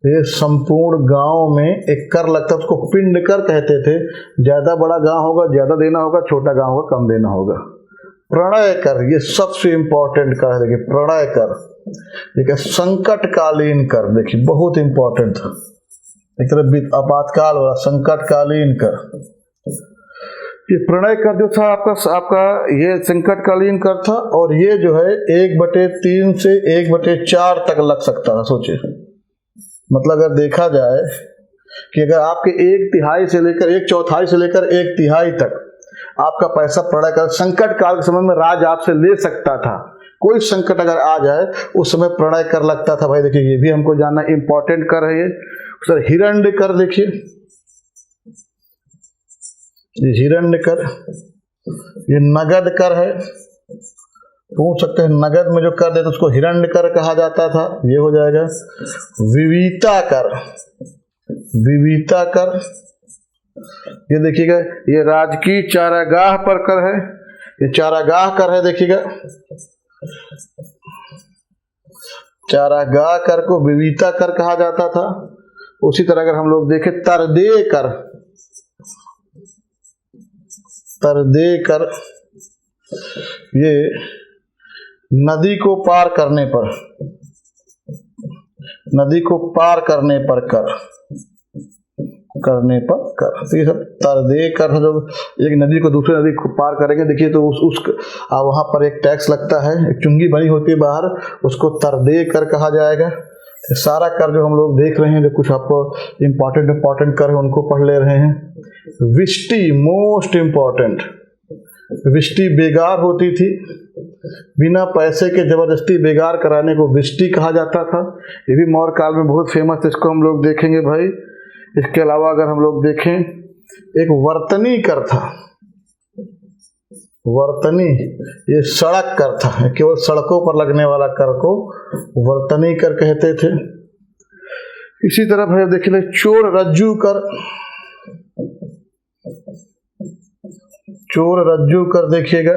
ये संपूर्ण गांव में एक कर लगता है, उसको पिंड कर कहते थे। ज्यादा बड़ा गांव होगा ज्यादा देना होगा, छोटा गांव होगा कम देना होगा। प्रणय कर, ये सबसे इंपॉर्टेंट कर है। देखिए प्रणय कर, देखिए संकटकालीन कर, देखिए बहुत इंपॉर्टेंट था, एक तरह आपातकाल वाला संकटकालीन कर। ये प्रणय कर जो था आपका ये संकटकालीन कर था। और ये जो है 1/3 से 1/4 तक लग सकता था। सोचिए, मतलब अगर देखा जाए कि अगर आपके 1/3 से लेकर 1/4 से लेकर 1/3 तक आपका पैसा प्रणय कर संकट काल के समय में राज आपसे ले सकता था। कोई संकट अगर आ जाए उस समय प्रणय कर लगता था। भाई देखिए ये भी हमको जानना इंपॉर्टेंट कर है। ये सर हिरण्य कर, देखिए ये हिरण्य कर, ये नगद कर है। पूछ सकते हैं नगद में जो कर देते उसको हिरण्य कर कहा जाता था, ये हो जाएगा। विविता कर, विविता कर, ये देखिएगा ये राजकीय चारागाह पर कर है, ये चारागाह कर है। देखिएगा चारागाह कर को विविता कर कहा जाता था। उसी तरह अगर हम लोग देखें तरदेय कर, तरदेय कर ये नदी को पार करने पर, नदी को पार करने पर कर, करने पर कर। तो ये सब तरदेय कर है। जब एक नदी को दूसरी नदी को पार करेंगे देखिए तो उस वहां पर एक टैक्स लगता है, एक चुंगी बनी होती है बाहर, उसको तरदेय कर कहा जाएगा। तो सारा कर जो हम लोग देख रहे हैं, जो कुछ आपको इंपॉर्टेंट कर है उनको पढ़ ले रहे हैं। विष्टि मोस्ट इंपॉर्टेंट, विष्टि बेगार होती थी, बिना पैसे के जबरदस्ती बेगार कराने को विष्टि कहा जाता था। ये भी मौर्य काल में बहुत फेमस था, इसको हम लोग देखेंगे भाई। इसके अलावा अगर हम लोग देखें एक वर्तनी कर था, वर्तनी ये सड़क कर था, केवल सड़कों पर लगने वाला कर को वर्तनी कर कहते थे। इसी तरह भाई देखिए चोर रज्जू कर, चोर रज्जू कर देखिएगा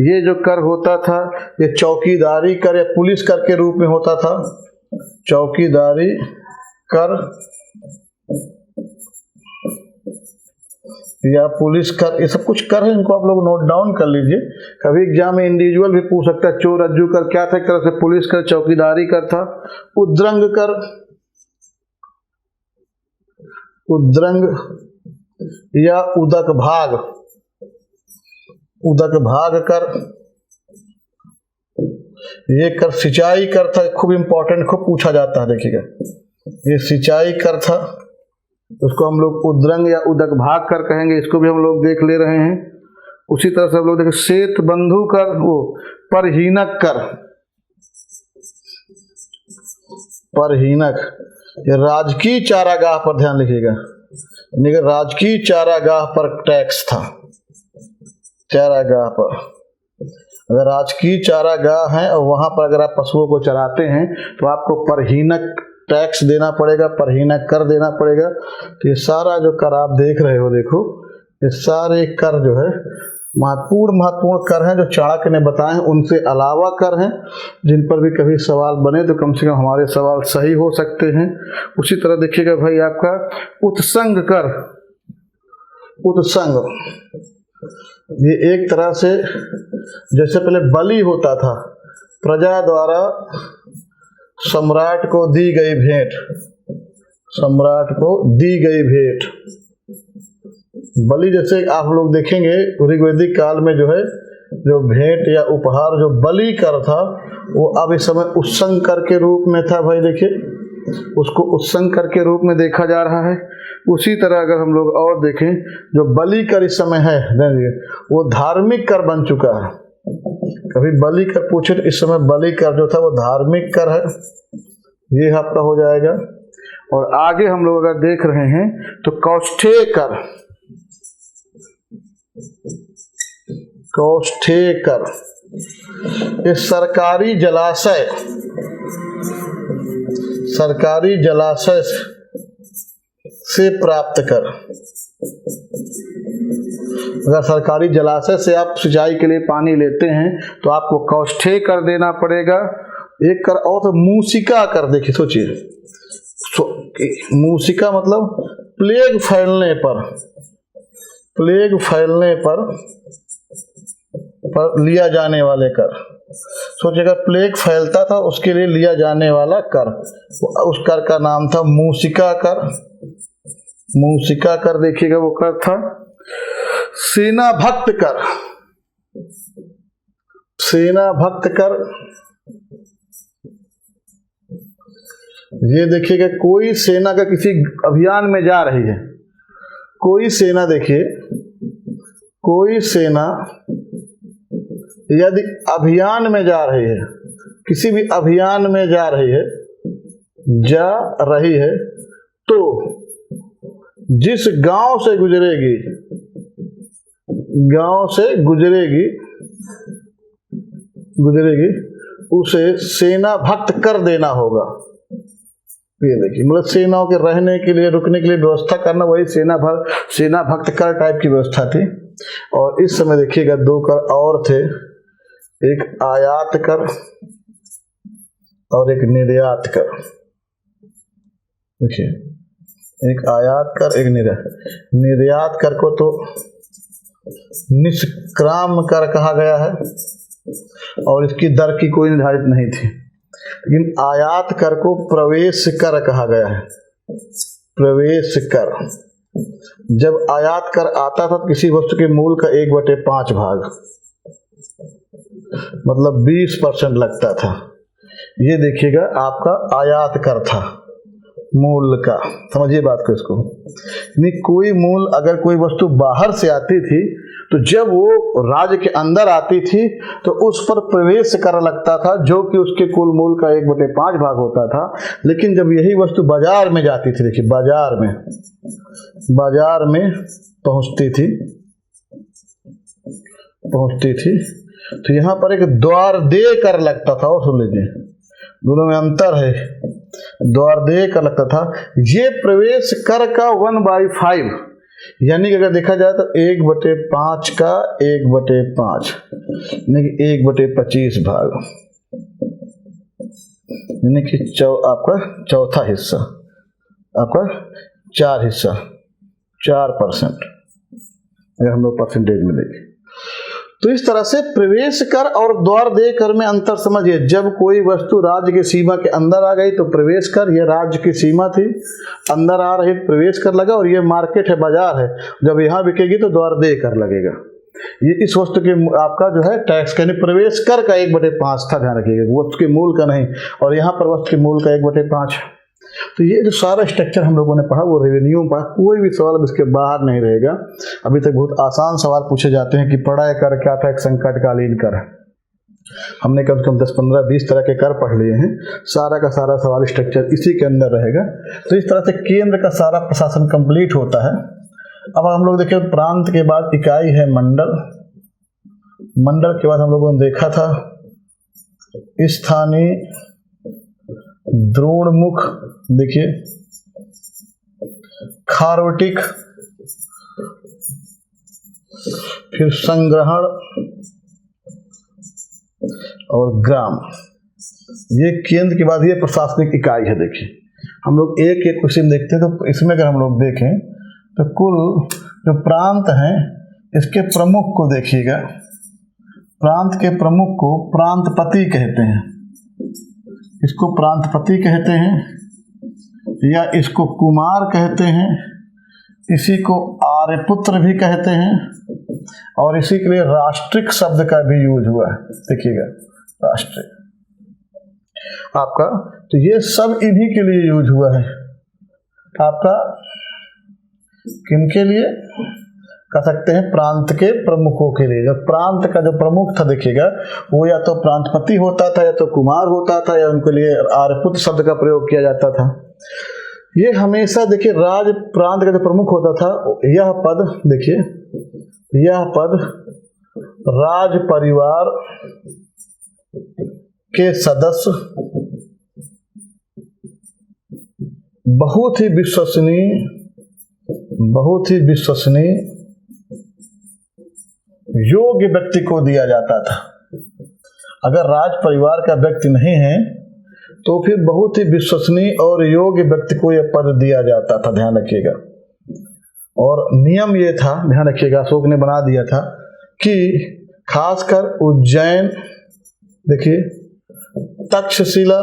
ये जो कर होता था ये चौकीदारी कर या पुलिस कर के रूप में होता था। चौकीदारी कर या पुलिस कर, ये सब कुछ कर है, इनको आप लोग नोट डाउन कर लीजिए। कभी एग्जाम में इंडिविजुअल भी पूछ सकता है। चोर रज्जू कर क्या था? एक तरह से पुलिस कर, चौकीदारी कर था। उद्रंग कर, उद्रंग या उदक भाग, उदक भाग कर, ये कर सिंचाई कर था। खूब इंपॉर्टेंट, खूब पूछा जाता है। देखिएगा ये सिंचाई कर था, उसको हम लोग उद्रंग या उदक भाग कर कहेंगे। इसको भी हम लोग देख ले रहे हैं। उसी तरह से हम लोग देखें श्वेत बंधु कर, वो परहीनक कर, परहीनक ये राजकीय चारागाह पर ध्यान लिखिएगा। राजकीय चारागाह पर टैक्स था। चारागाह पर अगर राजकीय चारागाह है और वहां पर अगर आप पशुओं को चराते हैं तो आपको परहीनक टैक्स देना पड़ेगा, परहीनक कर देना पड़ेगा। तो ये सारा जो कर आप देख रहे हो, देखो ये सारे कर जो है महत्वपूर्ण कर हैं जो चाणक्य ने बताए हैं। उनसे अलावा कर हैं जिन पर भी कभी सवाल बने तो कम से कम हमारे सवाल सही हो सकते हैं। उसी तरह देखिएगा भाई आपका उत्संग कर, उत्संग ये एक तरह से जैसे पहले बलि होता था, प्रजा द्वारा सम्राट को दी गई भेंट, सम्राट को दी गई भेंट। बलि जैसे आप लोग देखेंगे ऋग्वैदिक काल में जो है जो भेंट या उपहार जो बलि कर था वो अब इस समय उत्संकर के रूप में था। भाई देखिए उसको उत्संकर के रूप में देखा जा रहा है। उसी तरह अगर हम लोग और देखें जो बलि कर इस समय है वो धार्मिक कर बन चुका है। कभी बलि कर पूछे तो इस समय बलि कर जो था वो धार्मिक कर है, ये आपका हो जाएगा। और आगे हम लोग अगर देख रहे हैं तो कौष्ठेय कर, कौष्ठेय कर ये सरकारी जलाशय, सरकारी जलाशय से प्राप्त कर। अगर सरकारी जलाशय से आप सिंचाई के लिए पानी लेते हैं तो आपको कौष्ठेय कर देना पड़ेगा। एक कर और तो मूसिका कर, देखिए सोचिए मूसिका मतलब प्लेग फैलने पर, प्लेग फैलने पर लिया जाने वाले कर। सोचिए अगर प्लेग फैलता था उसके लिए लिया जाने वाला कर, उस कर का नाम था मूसिका कर। मूसिका कर देखिएगा वो कर था। सेना भक्त कर, सेना भक्त कर ये देखिएगा कोई सेना का किसी अभियान में जा रही है, कोई सेना देखिए कोई सेना यदि अभियान में जा रही है, किसी भी अभियान में जा रही है तो जिस गांव से गुजरेगी, गांव से गुजरेगी उसे सेना भक्त कर देना होगा। ये देखिए मतलब सेनाओं के रहने के लिए रुकने के लिए व्यवस्था करना, वही सेना भक्त कर टाइप की व्यवस्था थी। और इस समय देखिएगा दो कर और थे, एक आयात कर और एक निर्यात कर। देखिए एक आयात कर एक निर्यात कर को तो निष्क्राम कर कहा गया है और इसकी दर की कोई निर्धारित नहीं थी। लेकिन आयात कर को प्रवेश कर कहा गया है। प्रवेश कर, जब आयात कर आता था किसी वस्तु के मूल का 1/5 भाग मतलब 20% लगता था। ये देखिएगा आपका आयात कर था मूल का, समझिए बात को इसको। नहीं कोई मूल अगर कोई वस्तु बाहर से आती थी तो जब वो राज्य के अंदर आती थी तो उस पर प्रवेश कर लगता था जो कि उसके कुल मूल का 1/5 भाग होता था। लेकिन जब यही वस्तु बाजार में जाती थी, देखिए बाजार में पहुंचती थी तो यहाँ पर एक द्वार दे कर लगता था। और सुन लीजिए दोनों में अंतर है, द्वार दे कर लगता था। ये प्रवेश कर का 1/5 यानी कि अगर देखा जाए तो 1/5 का 1/5 यानी कि 1/25 भाग यानी कि आपका चौथा हिस्सा, आपका 4 हिस्सा 4% अगर हम लोग परसेंटेज में देखें तो इस तरह से प्रवेश कर और द्वार दे कर में अंतर समझिए। जब कोई वस्तु राज्य की सीमा के अंदर आ गई तो प्रवेश कर, ये राज्य की सीमा थी, अंदर आ रही प्रवेश कर लगा, और ये मार्केट है, बाजार है, जब यहाँ बिकेगी तो द्वार दे कर लगेगा। ये इस वस्तु के आपका जो है टैक्स यानी प्रवेश कर का 1/5 था, ध्यान रखिएगा, वस्तु के मूल का नहीं। और यहाँ पर वस्तु के मूल का 1/5। तो ये जो सारा स्ट्रक्चर हम लोगों ने पढ़ा वो रेवेन्यू पढ़ा, कोई भी सवाल अब इसके बाहर नहीं रहेगा। अभी तक बहुत आसान सवाल पूछे जाते हैं कि पढ़ा कर क्या था, एक संकटकालीन कर। हमने कम से कम 10, 15, 20 तरह के कर पढ़ लिए हैं। सारा का सारा सवाल स्ट्रक्चर इसी के अंदर रहेगा। तो इस तरह से केंद्र का सारा प्रशासन कंप्लीट होता है। अब हम लोग देखें प्रांत के बाद इकाई है मंडल। मंडल के बाद हम लोगों ने देखा था स्थानीय द्रोणमुख, देखिए खारोटिक, फिर संग्रहण और ग्राम। ये केंद्र के बाद ये प्रशासनिक इकाई है। देखिए हम लोग एक एक क्वेश्चन देखते हैं तो इसमें अगर हम लोग देखें तो कुल जो प्रांत हैं इसके प्रमुख को देखिएगा। प्रांत के प्रमुख को प्रांतपति कहते हैं। इसको प्रांतपति कहते हैं या इसको कुमार कहते हैं, इसी को आर्यपुत्र भी कहते हैं और इसी के लिए राष्ट्रिक शब्द का भी यूज हुआ है। देखिएगा राष्ट्रिक आपका, तो ये सब इन्हीं के लिए यूज हुआ है आपका, किनके लिए कह सकते हैं, प्रांत के प्रमुखों के लिए। जब प्रांत का जो प्रमुख था देखिएगा वो या तो प्रांतपति होता था या तो कुमार होता था या उनके लिए आर्यपुत्र शब्द का प्रयोग किया जाता था। ये हमेशा देखिए राज प्रांत का जो प्रमुख होता था यह पद देखिए, यह पद राज परिवार के सदस्य बहुत ही विश्वसनीय योग्य व्यक्ति को दिया जाता था। अगर राज परिवार का व्यक्ति नहीं है तो फिर बहुत ही विश्वसनीय और योग्य व्यक्ति को यह पद दिया जाता था, ध्यान रखिएगा। और नियम ये था, ध्यान रखिएगा, अशोक ने बना दिया था कि खासकर उज्जैन देखिए, तक्षशिला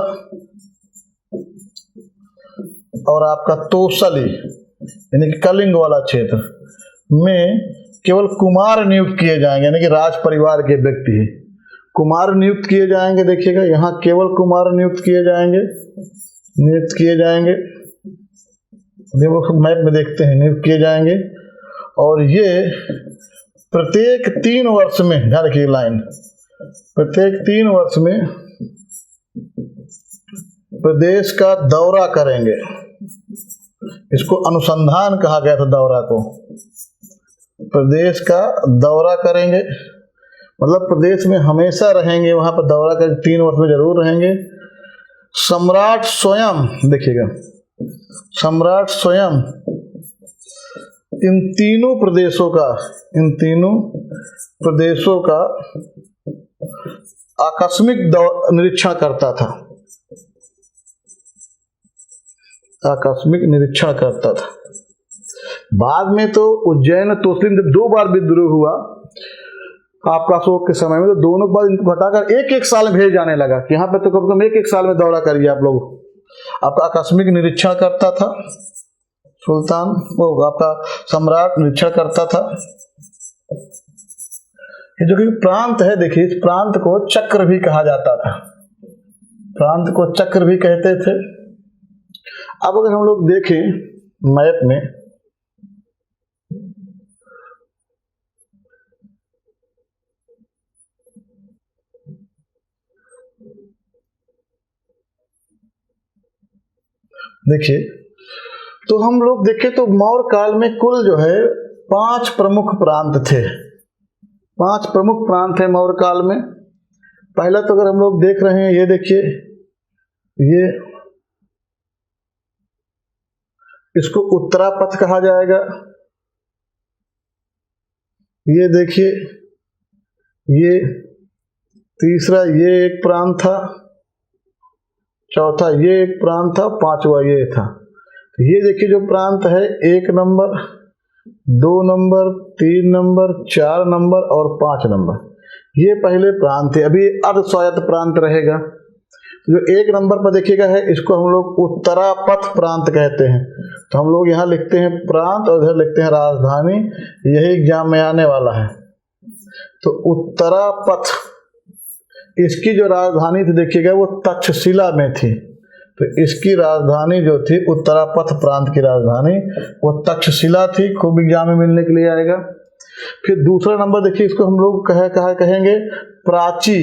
और आपका तोसली यानी कि कलिंग वाला क्षेत्र में केवल कुमार नियुक्त किए जाएंगे, यानी कि राज परिवार के व्यक्ति ही कुमार नियुक्त किए जाएंगे। देखिएगा यहाँ केवल कुमार नियुक्त किए जाएंगे, देखो मैप में देखते हैं, नियुक्त किए जाएंगे। और ये प्रत्येक 3 वर्ष में, ध्यान रखिए लाइन, प्रत्येक 3 वर्ष में प्रदेश का दौरा करेंगे। इसको अनुसंधान कहा गया था, दौरा को प्रदेश का दौरा करेंगे, मतलब प्रदेश में हमेशा रहेंगे, वहां पर दौरा कर 3 वर्ष में जरूर रहेंगे। सम्राट स्वयं देखिएगा, सम्राट स्वयं इन तीनों प्रदेशों का आकस्मिक निरीक्षण करता था, बाद में तो उज्जैन तोसली में जब 2 बार विद्रोह हुआ आपका अशोक के समय में, तो दोनों के बाद इनको हटाकर 1-1 साल में भेज जाने लगा कि यहाँ पे तो कम से कम 1-1 साल में दौरा करिए आप लोग। आपका आकस्मिक निरीक्षण करता था सुल्तान, वो आपका सम्राट निरीक्षण करता था। ये जो कि प्रांत है देखिए, इस प्रांत को चक्र भी कहा जाता था, प्रांत को चक्र भी कहते थे। अब अगर हम लोग देखें मैप में, देखिए तो हम लोग देखें तो मौर्य काल में कुल जो है 5 प्रमुख प्रांत थे, 5 प्रमुख प्रांत थे मौर्य काल में। पहला तो अगर हम लोग देख रहे हैं, ये देखिए, ये इसको उत्तरापथ कहा जाएगा। ये देखिए, ये तीसरा ये एक प्रांत था, चौथा ये एक प्रांत था, 5वां ये था। ये देखिए जो प्रांत है 1 नंबर, 2 नंबर, 3 नंबर, 4 नंबर और 5 नंबर, ये पहले प्रांत थे। अभी अर्ध स्वायत्त प्रांत रहेगा। जो 1 नंबर पर देखिएगा है, इसको हम लोग उत्तरापथ प्रांत कहते हैं। तो हम लोग यहाँ लिखते हैं प्रांत और इधर लिखते हैं राजधानी, यही एग्जाम में आने वाला है। तो उत्तरापथ, इसकी जो राजधानी थी देखिएगा वो तक्षशिला में थी, तो इसकी राजधानी जो थी उत्तरापथ प्रांत की राजधानी वो तक्षशिला थी। खूब एग्जाम में मिलने के लिए आएगा। फिर दूसरा नंबर देखिए, इसको हम लोग कहेंगे प्राची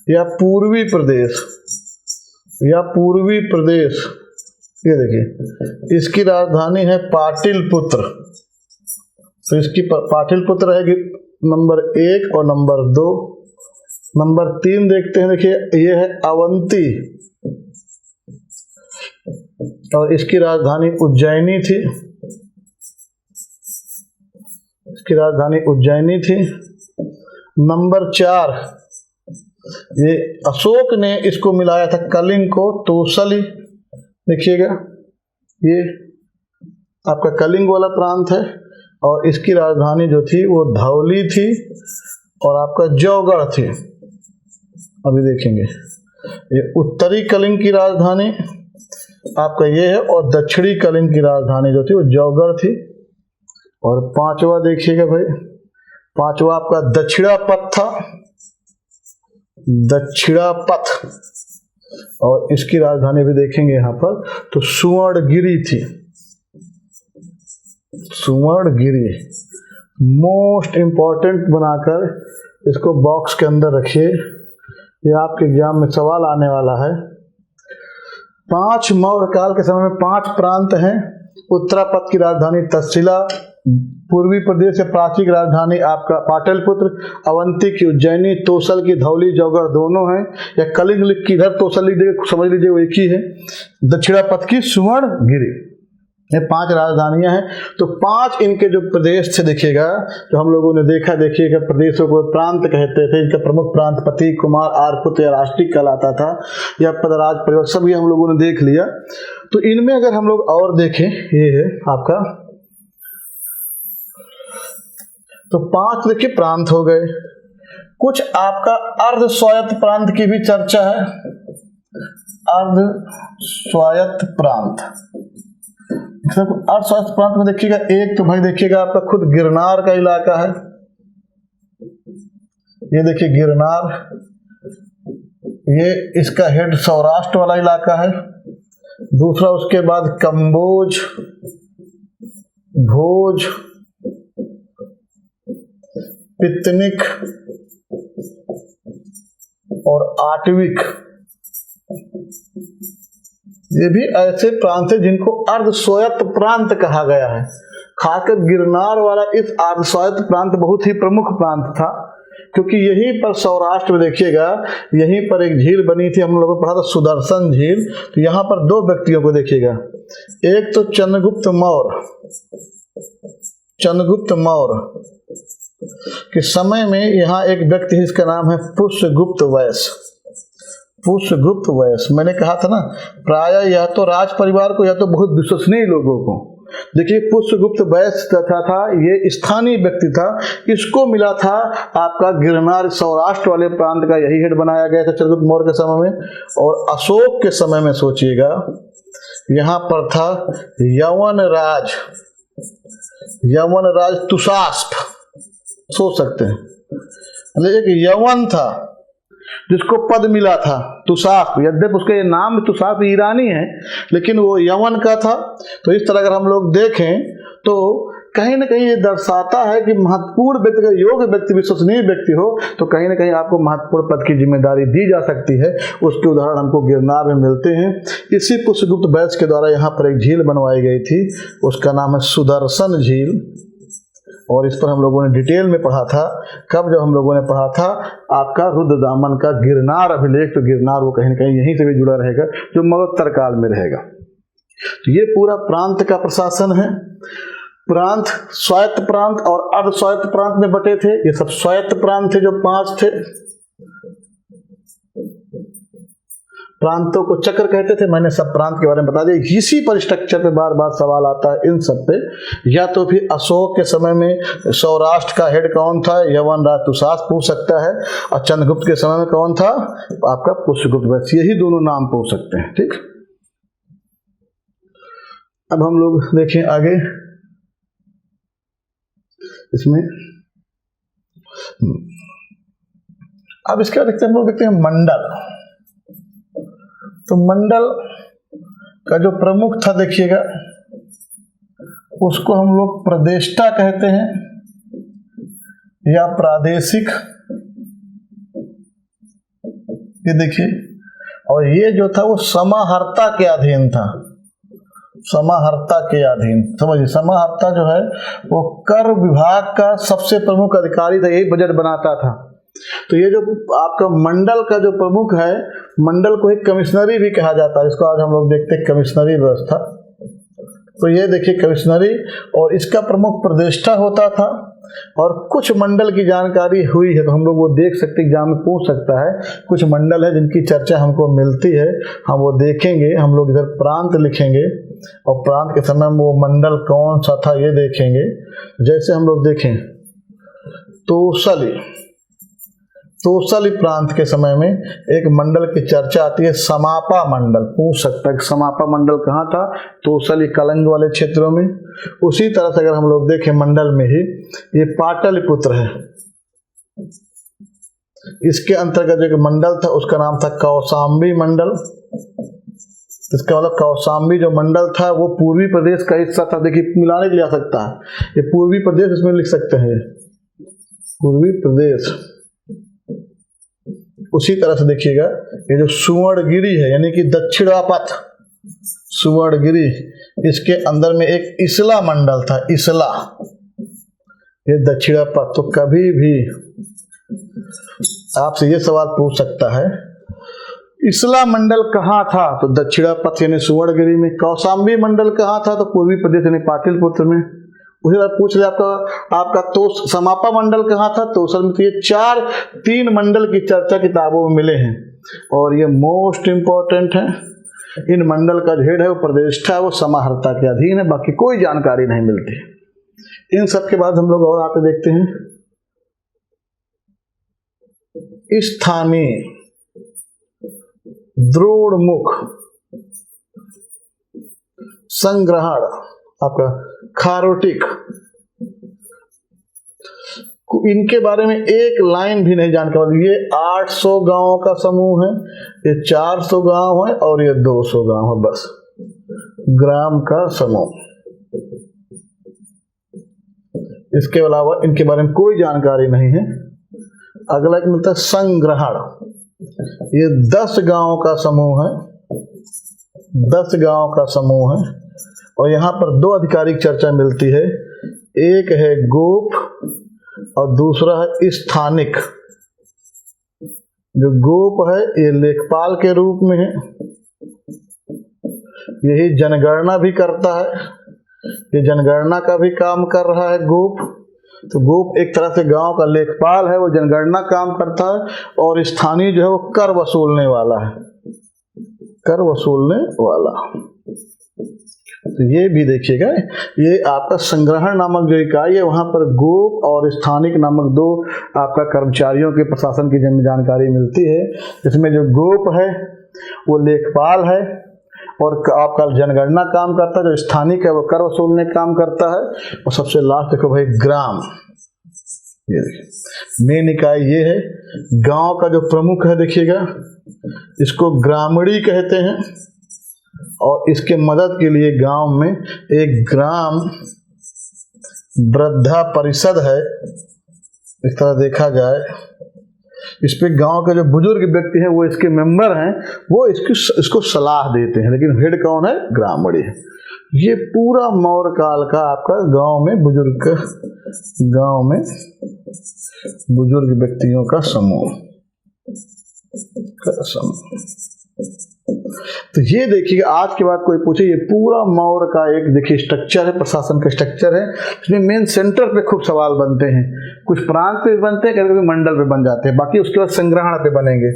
या पूर्वी प्रदेश, ये देखिए इसकी राजधानी है पाटलिपुत्र, तो इसकी पाटलिपुत्र रहेगी नंबर 1 और नंबर 2। नंबर 3 देखते हैं, देखिए ये है अवंती और इसकी राजधानी उज्जैनी थी, नंबर 4 ये अशोक ने इसको मिलाया था कलिंग को, तोसली, देखिएगा ये आपका कलिंग वाला प्रांत है और इसकी राजधानी जो थी वो धौली थी और आपका जौगढ़ थी। अभी देखेंगे ये उत्तरी कलिंग की राजधानी आपका ये है, और दक्षिणी कलिंग की राजधानी जो थी वो जौगढ़ थी। और पांचवा देखिएगा भाई, पांचवा आपका दक्षिणापथ था, दक्षिणापथ, और इसकी राजधानी भी देखेंगे यहाँ पर तो सुवर्णगिरी थी, सुवर्णगिरी। मोस्ट इंपॉर्टेंट बनाकर इसको बॉक्स के अंदर रखिए, ये आपके एग्जाम में सवाल आने वाला है। 5 मौर्य काल के समय में 5 प्रांत हैं। उत्तरापथ की राजधानी तक्षशिला, पूर्वी प्रदेश से प्राची की राजधानी आपका पाटलिपुत्र, अवंती की उज्जैनी, तोसल की धौली, जौगढ़ दोनों हैं, या कलिंग लिख की इधर तोसल लिख देगा, समझ लीजिए वो एक ही है। दक्षिणापथ की सुवर्णगिरी, ये 5 राजधानियां हैं। तो 5 इनके जो प्रदेश थे देखिएगा, जो हम लोगों ने देखा, देखिएगा प्रदेशों को प्रांत कहते थे। इनका प्रमुख प्रांत पति कुमार आर्यपुत्र या राष्ट्रीय कहलाता था, या पदराज परिवार, सब ये हम लोगों ने देख लिया। तो इनमें अगर हम लोग और देखें, ये है आपका, तो 5 देखिए प्रांत हो गए। कुछ आपका अर्ध स्वायत्त प्रांत की भी चर्चा है, अर्ध स्वायत्त प्रांत। अर्ध स्वायत्त प्रांत में देखिएगा, एक तो भाई देखिएगा आपका खुद गिरनार का इलाका है, ये देखिए गिरनार, ये इसका हेड सौराष्ट्र वाला इलाका है। दूसरा उसके बाद कंबोज, भोज, पितनिक और आटविक, ये भी ऐसे प्रांत है जिनको अर्ध स्वायत्त प्रांत कहा गया है। खासकर गिरनार वाला इस अर्ध स्वायत्त प्रांत बहुत ही प्रमुख प्रांत था, क्योंकि यहीं पर सौराष्ट्र में देखिएगा, यहीं पर एक झील बनी थी, हम लोगों को पढ़ा था सुदर्शन झील। तो यहाँ पर 2 व्यक्तियों को देखिएगा, एक तो चंद्रगुप्त मौर्य, चंद्रगुप्त मौर्य के समय में यहाँ एक व्यक्ति है, इसका नाम है पुष्यगुप्त वैश्य, पुष्यगुप्त वैश्य। मैंने कहा था ना, प्रायः या तो राज परिवार को या तो बहुत विश्वसनीय लोगों को। देखिए पुष्यगुप्त वैश्य था, ये स्थानीय व्यक्ति था, इसको मिला था आपका गिरनार सौराष्ट्र वाले प्रांत का यही हेड बनाया गया था चंद्रगुप्त मौर्य के समय में। और अशोक के समय में सोचिएगा, यहाँ पर था यवन राज, यवन राज तुषास्प, सोच सकते हैं, एक यवन था जिसको पद मिला था तुषास्प। यद्यपि उसका ये नाम तुषास्प ईरानी है, लेकिन वो यवन का था। तो इस तरह अगर हम लोग देखें तो कहीं ना कहीं ये दर्शाता है कि महत्वपूर्ण व्यक्ति, का योग्य व्यक्ति, विश्वसनीय व्यक्ति हो तो कहीं ना कहीं आपको महत्वपूर्ण पद की जिम्मेदारी दी जा सकती है। उसके उदाहरण हमको गिरनार में मिलते हैं। इसी पुष्यगुप्त वैश्य के द्वारा यहाँ पर एक झील बनवाई गई थी, उसका नाम है सुदर्शन झील, और इस पर हम लोगों ने डिटेल में पढ़ा था। कब? जब हम लोगों ने पढ़ा था आपका रुद्रदामन का गिरनार अभिलेख। तो गिरनार वो कहीं ना कहीं यहीं से भी जुड़ा रहेगा, जो मगोत्तर काल में रहेगा। तो ये पूरा प्रांत का प्रशासन है। प्रांत स्वायत्त प्रांत और अर्ध स्वायत्त प्रांत में बटे थे। ये सब स्वायत्त प्रांत थे, जो 5 थे। प्रांतों को चक्र कहते थे, मैंने सब प्रांत के बारे में बता दिया। इसी पर स्ट्रक्चर पे बार बार सवाल आता है इन सब पे। या तो फिर अशोक के समय में सौराष्ट्र का हेड कौन था, यवन राज तुषास्प पूछ सकता है, और चंद्रगुप्त के समय में कौन था आपका पुष्यगुप्त वैश्य। यही दोनों नाम पूछ सकते हैं। ठीक, अब हम लोग देखें आगे इसमें। अब इसके बाद हम लोग देखते हैं मंडल। तो मंडल का जो प्रमुख था देखिएगा, उसको हम लोग प्रदेष्टा कहते हैं या प्रादेशिक। ये देखिए, और ये जो था वो समाहर्ता के अधीन था, समाहर्ता के अधीन। समझिए, समाहर्ता जो है वो कर विभाग का सबसे प्रमुख अधिकारी था, यही बजट बनाता था। तो ये जो आपका मंडल का जो प्रमुख है, मंडल को एक कमिश्नरी भी कहा जाता है, जिसको आज हम लोग देखते हैं कमिश्नरी व्यवस्था। तो ये देखिए कमिश्नरी, और इसका प्रमुख प्रदेष्टा होता था। और कुछ मंडल की जानकारी हुई है तो हम लोग वो देख सकते, एग्जाम में पूछ सकता है। कुछ मंडल है जिनकी चर्चा हमको मिलती है, हम वो देखेंगे। हम लोग इधर प्रांत लिखेंगे और प्रांत के समय में वो मंडल कौन सा था ये देखेंगे। जैसे हम लोग देखें तोसली, तोसली प्रांत के समय में एक मंडल की चर्चा आती है, समापा मंडल। पूछ सकता है कि समापा मंडल कहाँ था? तोसली कलिंग वाले क्षेत्रों में। उसी तरह से अगर हम लोग देखें मंडल में ही ये पाटलिपुत्र है, इसके अंतर्गत एक मंडल था उसका नाम था कौशाम्बी मंडल। इसका मतलब कौशाम्बी जो मंडल था वो पूर्वी प्रदेश का हिस्सा था। देखिए मिलाने के लिए आ सकता है, ये पूर्वी प्रदेश इसमें लिख सकते हैं, पूर्वी प्रदेश। उसी तरह से देखिएगा ये जो सुवर्णगिरी है यानी कि दक्षिणापथ सुवर्णगिरी, इसके अंदर में एक इसला मंडल था, इसला, ये दक्षिणापथ। तो कभी भी आपसे ये सवाल पूछ सकता है इसला मंडल कहाँ था? तो दक्षिणापथ यानी सुवर्णगिरी में। कौशाम्बी मंडल कहाँ था? तो पूर्वी प्रदेश यानी पाटलिपुत्र में। उसी बार पूछ ले आपका तो समापा मंडल कहाँ था? तोसल में। तो ये 3 मंडल की चर्चा किताबों में मिले हैं और ये मोस्ट इंपॉर्टेंट है। इन मंडल का हेड है वो प्रतिष्ठा है, वो समाहर्ता के अधीन है, बाकी कोई जानकारी नहीं मिलती। इन सब के बाद हम लोग और आते देखते हैं स्थानीय द्रोणमुख संग्रहण, आपका खारोटिक। इनके बारे में एक लाइन भी नहीं जानकारी। ये 800 गांवों का समूह है, ये 400 गांव है और ये 200 गांव है, बस ग्राम का समूह। इसके अलावा इनके बारे में कोई जानकारी नहीं है। अगला एक मिलता है संग्रहण, ये 10 गांवों का समूह है, 10 गांवों का समूह है और यहाँ पर 2 आधिकारिक चर्चा मिलती है, एक है गोप और दूसरा है स्थानिक। जो गोप है ये लेखपाल के रूप में है, यही जनगणना भी करता है, ये जनगणना का भी काम कर रहा है गोप। तो गोप एक तरह से गांव का लेखपाल है, वो जनगणना काम करता है, और स्थानीय जो है वो कर वसूलने वाला है, कर वसूलने वाला। तो ये भी देखिएगा, ये आपका संग्रहण नामक जो इकाई है वहां पर गोप और स्थानिक नामक 2 आपका कर्मचारियों के प्रशासन की जानकारी मिलती है। इसमें जो गोप है वो लेखपाल है और आपका जनगणना काम करता है, जो स्थानिक है वो कर वसूलने काम करता है। और सबसे लास्ट देखो भाई ग्राम, ये देखिए मेन इकाई ये है। गांव का जो प्रमुख है देखिएगा इसको ग्रामणी कहते हैं और इसके मदद के लिए गांव में एक ग्राम वृद्धा परिषद है। इस तरह देखा जाए इस पे गांव के जो बुजुर्ग व्यक्ति हैं वो इसके मेंबर हैं, वो इसको सलाह देते हैं, लेकिन हेड कौन है? ग्रामणी है। ये पूरा मौर्य काल का आपका गांव में बुजुर्ग व्यक्तियों का समूह। तो ये देखिए आज के बाद कोई पूछे, ये पूरा मौर्य का एक देखिए स्ट्रक्चर है, प्रशासन का स्ट्रक्चर है। इसमें मेन सेंटर पे खूब सवाल बनते हैं, कुछ प्रांत पे बनते हैं, कभी कभी मंडल पे बन जाते हैं, बाकी उसके बाद संग्रहण पे बनेंगे।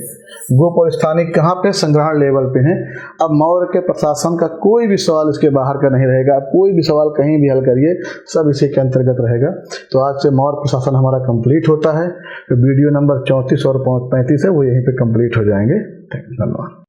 गोप और स्थानिक कहाँ पे? संग्रहण लेवल पे हैं। अब मौर्य के प्रशासन का कोई भी सवाल इसके बाहर का नहीं रहेगा, आप कोई भी सवाल कहीं भी हल करिए, सब इसी के अंतर्गत रहेगा। तो आज से मौर्य प्रशासन हमारा कंप्लीट होता है। तो वीडियो नंबर 34 और 35 है वो यहीं पे कंप्लीट हो जाएंगे। धन्यवाद।